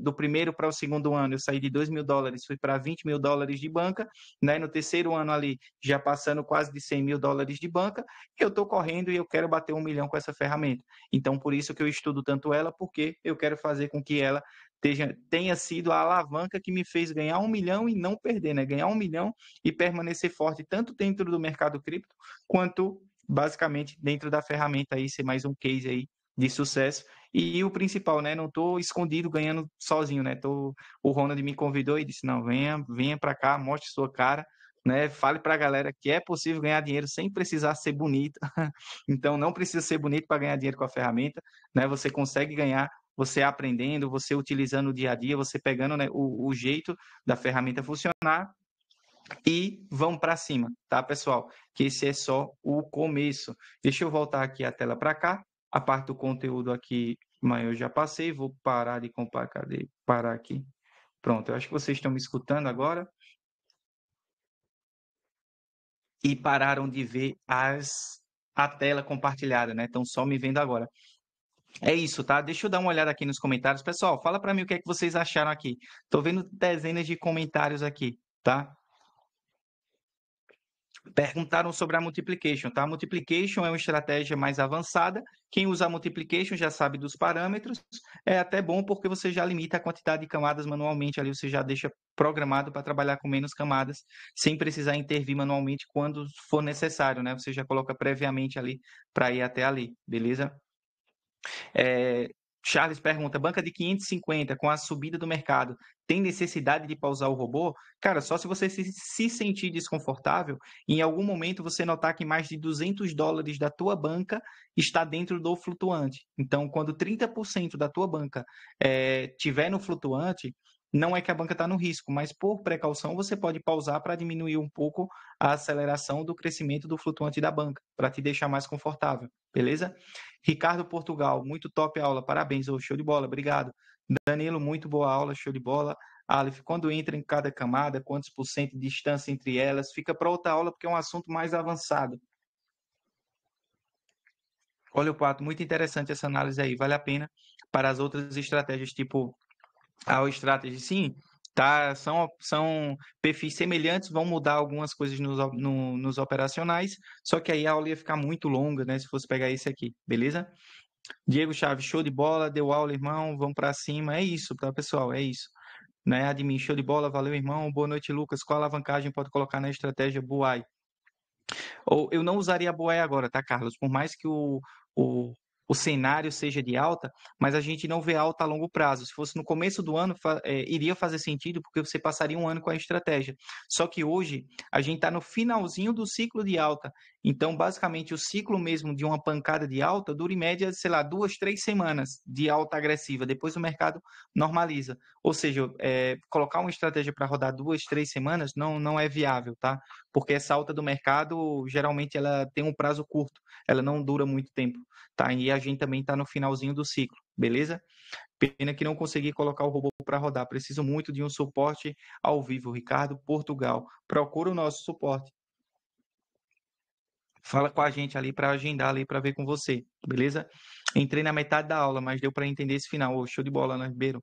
do primeiro para o segundo ano eu saí de $2.000, fui para $20.000 de banca, né, no terceiro ano ali já passando quase de $100.000 de banca, eu estou correndo e eu quero bater 1 milhão com essa ferramenta, então por isso que eu estudo tanto ela, porque eu quero fazer com que ela tenha sido a alavanca que me fez ganhar 1 milhão e não perder, né? Ganhar 1 milhão e permanecer forte tanto dentro do mercado cripto quanto basicamente dentro da ferramenta aí, ser mais um case aí de sucesso. E o principal, né? Não estou escondido ganhando sozinho, né? O Ronald me convidou e disse: não, venha para cá, mostre sua cara. Né, fale para a galera que é possível ganhar dinheiro sem precisar ser bonito. Então, não precisa ser bonito para ganhar dinheiro com a ferramenta. Né, você consegue ganhar você aprendendo, você utilizando o dia a dia, você pegando, né, o jeito da ferramenta funcionar e vão para cima, tá, pessoal? Que esse é só o começo. Deixa eu voltar aqui a tela para cá. A parte do conteúdo aqui, mas eu já passei. Vou parar de compartilhar. Cadê? Parar aqui. Pronto, eu acho que vocês estão me escutando agora e pararam de ver a tela compartilhada, né? Estão só me vendo agora. É isso, tá? Deixa eu dar uma olhada aqui nos comentários. Pessoal, fala para mim o que é que vocês acharam aqui. Tô vendo dezenas de comentários aqui, tá? Perguntaram sobre a multiplication, tá? A multiplication é uma estratégia mais avançada. Quem usa a multiplication já sabe dos parâmetros. É até bom porque você já limita a quantidade de camadas manualmente ali, você já deixa programado para trabalhar com menos camadas, sem precisar intervir manualmente quando for necessário, né? Você já coloca previamente ali para ir até ali, beleza? Charles pergunta, banca de 550 com a subida do mercado, tem necessidade de pausar o robô? Cara, só se você se sentir desconfortável, em algum momento você notar que mais de $200 da tua banca está dentro do flutuante. Então, quando 30% da tua banca tiver no flutuante, não é que a banca está no risco, mas por precaução você pode pausar para diminuir um pouco a aceleração do crescimento do flutuante da banca, para te deixar mais confortável, beleza? Ricardo Portugal, muito top a aula, parabéns, oh, show de bola, obrigado. Danilo, muito boa aula, show de bola. Aleph, quando entra em cada camada, quantos por cento de distância entre elas? Fica para outra aula porque é um assunto mais avançado. Olha o Pato, muito interessante essa análise aí, vale a pena para as outras estratégias, tipo a Strategy, sim, tá, são perfis semelhantes, vão mudar algumas coisas nos operacionais, só que aí a aula ia ficar muito longa, né, se fosse pegar esse aqui, beleza? Diego Chaves, show de bola, deu aula, irmão, vamos para cima. É isso, tá, pessoal? É isso. Né, Admin, show de bola, valeu, irmão. Boa noite, Lucas. Qual alavancagem pode colocar na estratégia Buai? Ou eu não usaria a Buai agora, tá, Carlos? Por mais que o, o cenário seja de alta, mas a gente não vê alta a longo prazo. Se fosse no começo do ano, iria fazer sentido, porque você passaria um ano com a estratégia. Só que hoje, a gente está no finalzinho do ciclo de alta. Então, basicamente, o ciclo mesmo de uma pancada de alta dura em média, sei lá, 2, 3 semanas de alta agressiva. Depois o mercado normaliza. Ou seja, colocar uma estratégia para rodar 2, 3 semanas não é viável, tá? Porque essa alta do mercado, geralmente, ela tem um prazo curto, ela não dura muito tempo, tá? E a gente também está no finalzinho do ciclo, beleza? Pena que não consegui colocar o robô para rodar, preciso muito de um suporte ao vivo, Ricardo, Portugal. Procura o nosso suporte. Fala com a gente ali para agendar ali para ver com você, beleza? Entrei na metade da aula, mas deu para entender esse final. Ô, show de bola, né, Ribeiro?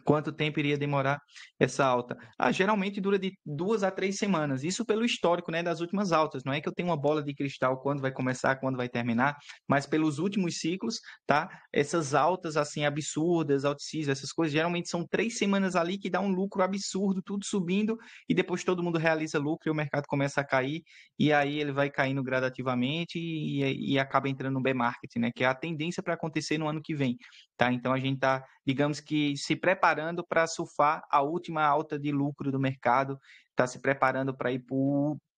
Quanto tempo iria demorar essa alta? Geralmente dura de 2 a 3 semanas. Isso pelo histórico, né, das últimas altas. Não é que eu tenho uma bola de cristal quando vai começar, quando vai terminar, mas pelos últimos ciclos, tá? Essas altas assim absurdas, altíssimas, essas coisas geralmente são 3 semanas ali que dá um lucro absurdo, tudo subindo e depois todo mundo realiza lucro e o mercado começa a cair e aí ele vai caindo gradativamente e acaba entrando no bear market, né? Que é a tendência para acontecer no ano que vem, tá? Então a gente está, digamos que, se preparando para surfar a última alta de lucro do mercado, está se preparando para ir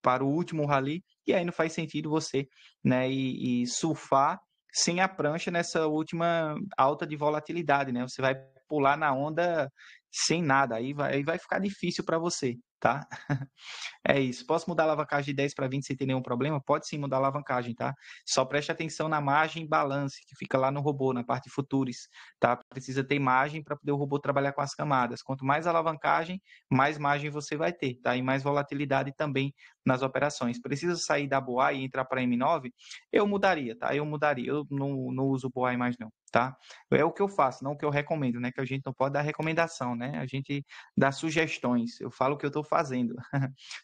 para o último rally e aí não faz sentido você, né, e surfar sem a prancha nessa última alta de volatilidade, né? Você vai pular na onda sem nada, aí vai ficar difícil para você, tá? É isso. Posso mudar a alavancagem de 10 para 20 sem ter nenhum problema? Pode sim mudar a alavancagem, tá? Só preste atenção na margem balance, que fica lá no robô, na parte futuris, tá? Precisa ter margem para poder o robô trabalhar com as camadas. Quanto mais alavancagem, mais margem você vai ter, tá? E mais volatilidade também nas operações. Precisa sair da BOAI e entrar para M9? Eu mudaria, tá? Eu mudaria. Eu não uso BOAI mais não, tá? É o que eu faço, não o que eu recomendo, né? Que a gente não pode dar recomendação, né? A gente dá sugestões. Eu falo o que eu estou fazendo.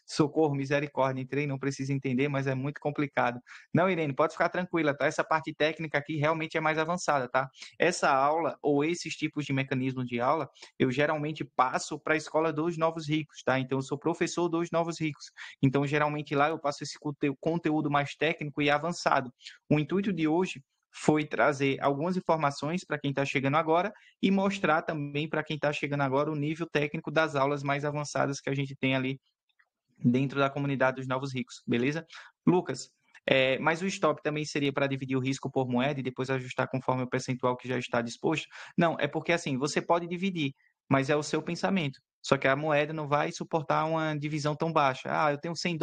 Socorro, misericórdia, entrei, não precisa entender, mas é muito complicado. Não, Irene, pode ficar tranquila, tá? Essa parte técnica aqui realmente é mais avançada, tá? Essa aula, ou esses tipos de mecanismos de aula, eu geralmente passo para a escola dos novos ricos, tá? Então, eu sou professor dos novos ricos. Então, geralmente lá eu passo esse conteúdo mais técnico e avançado. O intuito de hoje foi trazer algumas informações para quem está chegando agora e mostrar também para quem está chegando agora o nível técnico das aulas mais avançadas que a gente tem ali dentro da comunidade dos novos ricos, beleza? Lucas, mas o stop também seria para dividir o risco por moeda e depois ajustar conforme o percentual que já está disposto? Não, é porque assim, você pode dividir, mas é o seu pensamento. Só que a moeda não vai suportar uma divisão tão baixa. Ah, eu tenho US$ 100,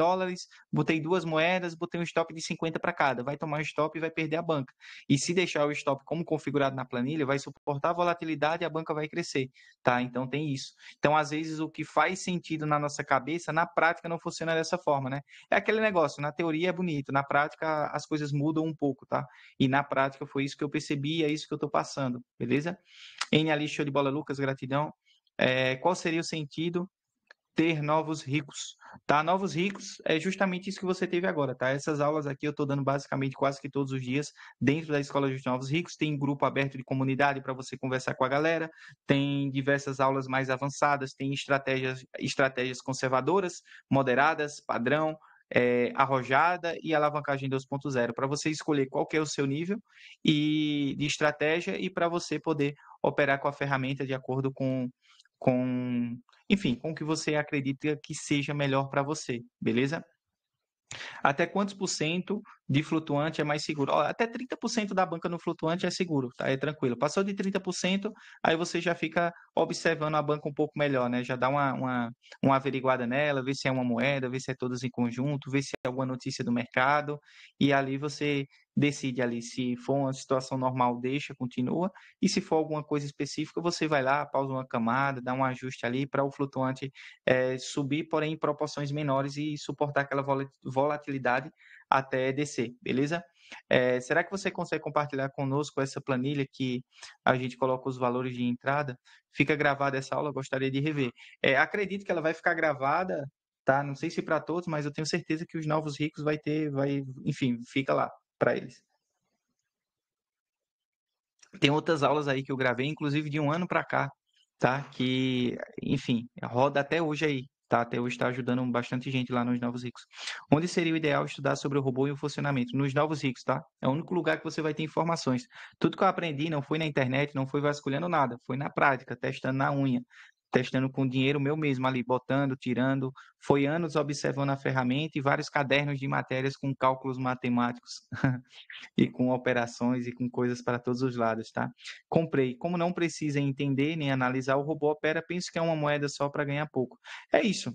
botei duas moedas, botei um stop de 50 para cada. Vai tomar um stop e vai perder a banca. E se deixar o stop como configurado na planilha, vai suportar a volatilidade e a banca vai crescer, tá? Então tem isso. Então, às vezes, o que faz sentido na nossa cabeça, na prática não funciona dessa forma, né? É aquele negócio, na teoria é bonito, na prática as coisas mudam um pouco, tá? E na prática foi isso que eu percebi, é isso que eu tô passando, beleza? N ali, show de bola, Lucas, gratidão. Qual seria o sentido ter novos ricos, tá? Novos ricos é justamente isso que você teve agora, tá? Essas aulas aqui eu estou dando basicamente quase que todos os dias dentro da Escola dos Novos Ricos. Tem grupo aberto de comunidade para você conversar com a galera, tem diversas aulas mais avançadas, tem estratégias conservadoras, moderadas, padrão, arrojada e alavancagem 2.0 para você escolher qual que é o seu nível e de estratégia e para você poder operar com a ferramenta de acordo com enfim, com o que você acredita que seja melhor para você, beleza? Até quantos por cento de flutuante é mais seguro? Ó, até 30% da banca no flutuante é seguro, tá? É tranquilo. Passou de 30%, aí você já fica observando a banca um pouco melhor, né? Já dá uma averiguada nela, vê se é uma moeda, vê se é todas em conjunto, vê se é alguma notícia do mercado, e ali você decide ali se for uma situação normal, deixa, continua, e se for alguma coisa específica, você vai lá, pausa uma camada, dá um ajuste ali para o flutuante subir, porém em proporções menores e suportar aquela volatilidade até descer, beleza? Será que você consegue compartilhar conosco essa planilha que a gente coloca os valores de entrada? Fica gravada essa aula, eu gostaria de rever. Acredito que ela vai ficar gravada, tá? Não sei se para todos, mas eu tenho certeza que os novos ricos enfim, fica lá para eles. Tem outras aulas aí que eu gravei, inclusive de um ano para cá, tá? Que, enfim, roda até hoje aí, tá? Até hoje está ajudando bastante gente lá nos Novos Ricos. Onde seria o ideal estudar sobre o robô e o funcionamento? Nos Novos Ricos, tá? É o único lugar que você vai ter informações. Tudo que eu aprendi não foi na internet, não foi vasculhando nada, foi na prática, testando na unha. Testando com dinheiro meu mesmo ali, botando, tirando. Foi anos observando a ferramenta e vários cadernos de matérias com cálculos matemáticos. E com operações e com coisas para todos os lados, tá? Comprei. Como não precisa entender nem analisar, o robô opera, penso que é uma moeda só para ganhar pouco. É isso.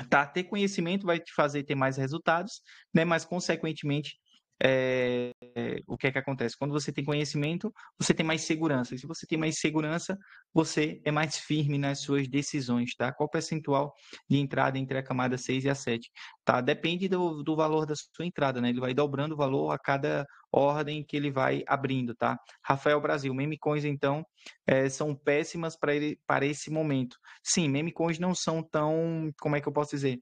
Tá? Ter conhecimento vai te fazer ter mais resultados, né? Mas, consequentemente, o que é que acontece? Quando você tem conhecimento, você tem mais segurança. E se você tem mais segurança, você é mais firme nas suas decisões, tá? Qual o percentual de entrada entre a camada 6 e a 7? Tá? Depende do valor da sua entrada, né? Ele vai dobrando o valor a cada ordem que ele vai abrindo, tá? Rafael Brasil, meme coins, então, são péssimas para esse momento. Sim, meme coins não são tão, como é que eu posso dizer?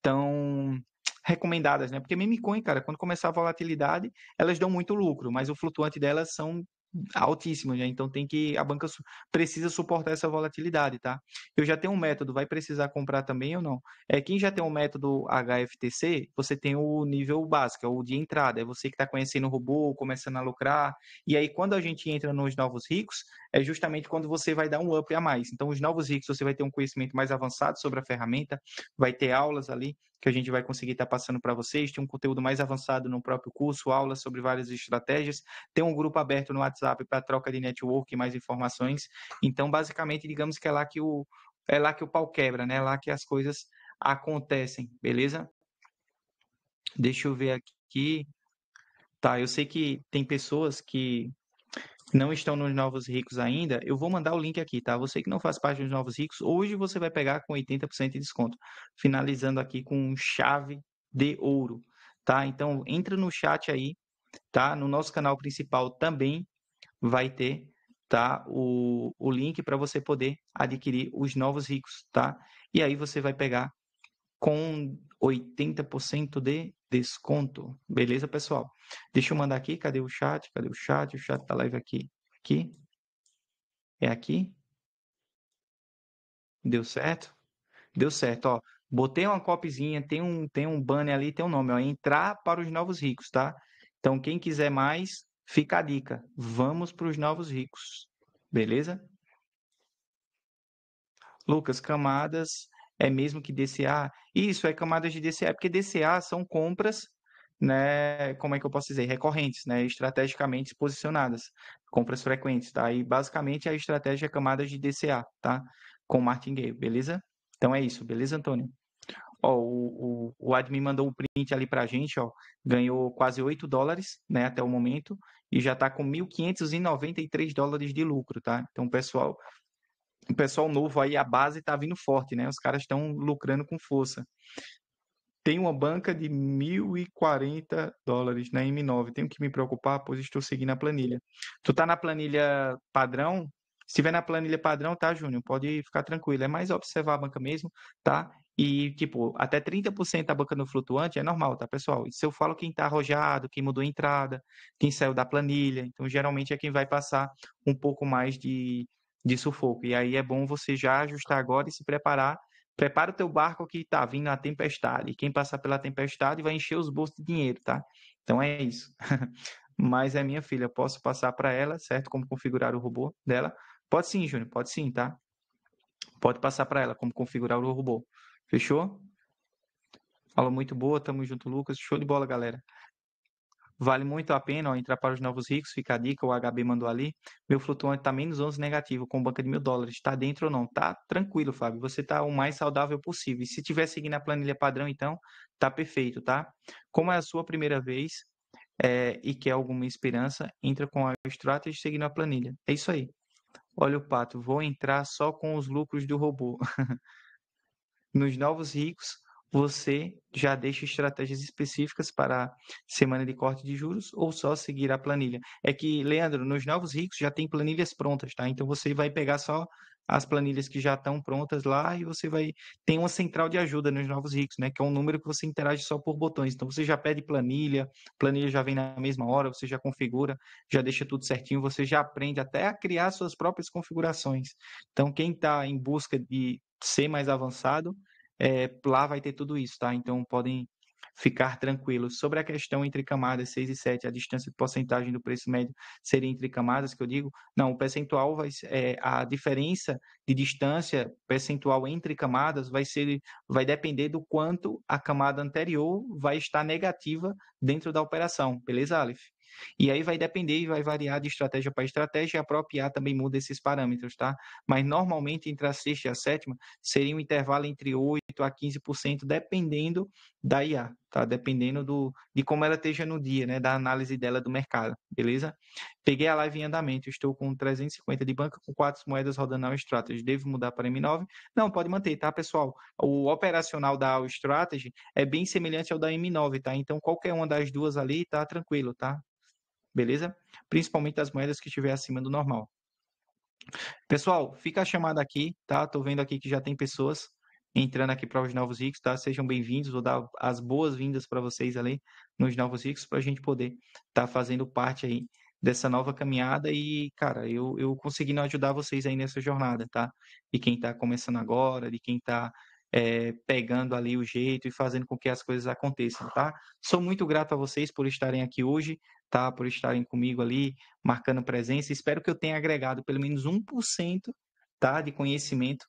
Tão recomendadas, né? Porque meme coin, cara, quando começar a volatilidade, elas dão muito lucro, mas o flutuante delas são altíssimos, né? Então a banca precisa suportar essa volatilidade, tá? Eu já tenho um método, vai precisar comprar também ou não? Quem já tem um método HFTC, você tem o nível básico, é o de entrada, é você que está conhecendo o robô, começando a lucrar, e aí quando a gente entra nos novos ricos, é justamente quando você vai dar um up a mais. Então os novos ricos, você vai ter um conhecimento mais avançado sobre a ferramenta, vai ter aulas ali, que a gente vai conseguir estar passando para vocês. Tem um conteúdo mais avançado no próprio curso, aulas sobre várias estratégias. Tem um grupo aberto no WhatsApp para troca de network e mais informações. Então, basicamente, digamos que é lá que o pau quebra, né? É lá que as coisas acontecem, beleza? Deixa eu ver aqui. Tá, eu sei que tem pessoas que não estão nos Novos Ricos ainda. Eu vou mandar o link aqui, tá? Você que não faz parte dos Novos Ricos, hoje você vai pegar com 80% de desconto. Finalizando aqui com chave de ouro, tá? Então, entra no chat aí, tá? No nosso canal principal também vai ter, tá? O link para você poder adquirir os Novos Ricos, tá? E aí você vai pegar com 80% de desconto. Beleza, pessoal? Deixa eu mandar aqui. Cadê o chat? Cadê o chat? O chat da live aqui. Aqui? É aqui? Deu certo? Deu certo, ó. Botei uma copyzinha, tem um banner ali, tem um nome, ó. Entrar para os novos ricos, tá? Então, quem quiser mais, fica a dica. Vamos para os novos ricos. Beleza? Lucas, camadas é mesmo que DCA? Isso, é camadas de DCA, porque DCA são compras, né? Como é que eu posso dizer? Recorrentes, né? Estrategicamente posicionadas, compras frequentes, tá? E basicamente a estratégia é camadas de DCA, tá? Com martingale, beleza? Então é isso, beleza, Antônio? Ó, o admin mandou um print ali pra gente, ó. Ganhou quase $8, né, até o momento, e já tá com $1.593 de lucro, tá? Então, o pessoal novo aí, a base tá vindo forte, né? Os caras estão lucrando com força. Tem uma banca de $1.040 na M9. Tenho que me preocupar, pois estou seguindo a planilha. Tu tá na planilha padrão? Se tiver na planilha padrão, tá, Júnior? Pode ficar tranquilo. É mais observar a banca mesmo, tá? E, tipo, até 30% da banca no flutuante é normal, tá, pessoal? Isso eu falo quem tá arrojado, quem mudou a entrada, quem saiu da planilha. Então, geralmente é quem vai passar um pouco mais de sufoco. E aí é bom você já ajustar agora e se preparar. Prepara o teu barco que tá vindo a tempestade. E quem passar pela tempestade vai encher os bolsos de dinheiro, tá? Então é isso. Mas é minha filha, posso passar para ela, certo? Como configurar o robô dela? Pode sim, Júnior, pode sim, tá? Pode passar para ela como configurar o robô. Fechou? Aula muito boa, tamo junto, Lucas. Show de bola, galera. Vale muito a pena, ó, entrar para os novos ricos, fica a dica, o HB mandou ali. Meu flutuante tá menos 11 negativo, com banca de $1.000. Tá dentro ou não? Tá tranquilo, Fábio. Você tá o mais saudável possível. E se tiver seguindo a planilha padrão, então, tá perfeito, tá? Como é a sua primeira vez e quer alguma esperança, entra com a Strategy seguindo a planilha. É isso aí. Olha o pato, vou entrar só com os lucros do robô. Nos novos ricos, você já deixa estratégias específicas para a semana de corte de juros ou só seguir a planilha. É que, Leandro, nos novos ricos já tem planilhas prontas, tá? Então você vai pegar só as planilhas que já estão prontas lá e você vai tem uma central de ajuda nos novos ricos, né? Que é um número que você interage só por botões. Então você já pede planilha já vem na mesma hora, você já configura, já deixa tudo certinho, você já aprende até a criar suas próprias configurações. Então quem está em busca de ser mais avançado lá vai ter tudo isso, tá? Então podem ficar tranquilos. Sobre a questão entre camadas 6 e 7, a distância de porcentagem do preço médio seria entre camadas, que eu digo, não, o percentual a diferença de distância percentual entre camadas vai depender do quanto a camada anterior vai estar negativa dentro da operação, beleza, Aleph? E aí vai depender e vai variar de estratégia para estratégia, e a própria IA também muda esses parâmetros, tá? Mas normalmente entre a sexta e a sétima seria um intervalo entre 8 a 15%, dependendo da IA, tá? Dependendo de como ela esteja no dia, né? Da análise dela do mercado, beleza? Peguei a live em andamento, estou com 350 de banca, com 4 moedas rodando na Strategy. Devo mudar para M9? Não, pode manter, tá, pessoal? O operacional da Strategy é bem semelhante ao da M9, tá? Então, qualquer uma das duas ali tá tranquilo, tá? Beleza? Principalmente as moedas que estiver acima do normal. Pessoal, fica a chamada aqui, tá? Tô vendo aqui que já tem pessoas entrando aqui para os Novos Ricos, tá? Sejam bem-vindos, vou dar as boas-vindas para vocês ali nos Novos Ricos para a gente poder estar fazendo parte aí dessa nova caminhada e, cara, eu conseguindo ajudar vocês aí nessa jornada, tá? De quem está começando agora, de quem está pegando ali o jeito e fazendo com que as coisas aconteçam, tá? Sou muito grato a vocês por estarem aqui hoje, tá? Por estarem comigo ali, marcando presença. Espero que eu tenha agregado pelo menos 1%, tá? De conhecimento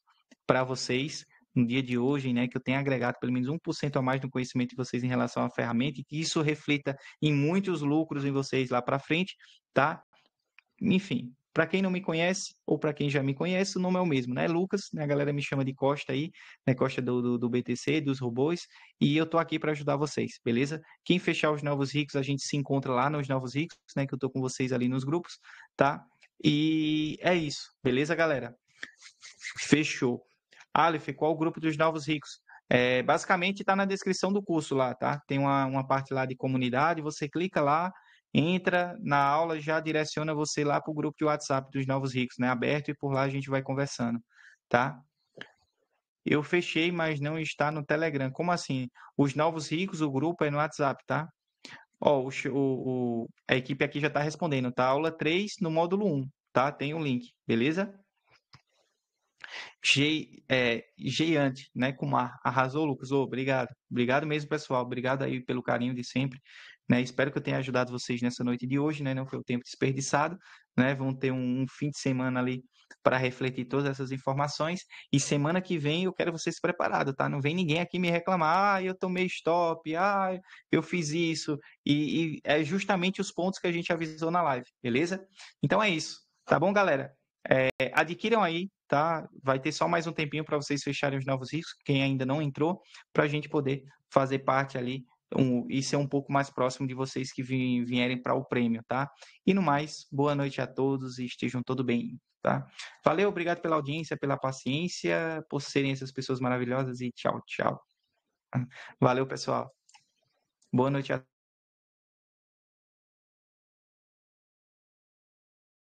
para vocês, no dia de hoje, né, que eu tenha agregado pelo menos 1% a mais no conhecimento de vocês em relação à ferramenta e que isso reflita em muitos lucros em vocês lá para frente, tá? Enfim, para quem não me conhece ou para quem já me conhece, o nome é o mesmo, né? Lucas, né? A galera me chama de Costa aí, né? Costa do BTC, dos robôs, e eu tô aqui para ajudar vocês, beleza? Quem fechar os novos ricos, a gente se encontra lá nos novos ricos, né? Que eu tô com vocês ali nos grupos, tá? E é isso, beleza, galera? Fechou. Aleph, qual o grupo dos novos ricos? Basicamente está na descrição do curso lá, tá? Tem uma parte lá de comunidade, você clica lá, entra na aula, já direciona você lá para o grupo de WhatsApp dos novos ricos, né? Aberto e por lá a gente vai conversando, tá? Eu fechei, mas não está no Telegram. Como assim? Os novos ricos, o grupo é no WhatsApp, tá? Ó, a equipe aqui já está respondendo, tá? Aula 3 no módulo 1, tá? Tem o link, beleza? Geiante, né, Kumar? Arrasou, Lucas. Ô, obrigado. Obrigado mesmo, pessoal. Obrigado aí pelo carinho de sempre. Né? Espero que eu tenha ajudado vocês nessa noite de hoje, né? Não foi o tempo desperdiçado, né? Vão ter um fim de semana ali para refletir todas essas informações. E semana que vem eu quero vocês preparados, tá? Não vem ninguém aqui me reclamar, eu tomei stop, eu fiz isso. E é justamente os pontos que a gente avisou na live, beleza? Então é isso. Tá bom, galera? Adquiram aí, tá? Vai ter só mais um tempinho para vocês fecharem os novos riscos, quem ainda não entrou, para a gente poder fazer parte ali e ser um pouco mais próximo de vocês que vierem para o prêmio, tá? E no mais, boa noite a todos e estejam todos bem, tá? Valeu, obrigado pela audiência, pela paciência, por serem essas pessoas maravilhosas e tchau, tchau. Valeu, pessoal. Boa noite a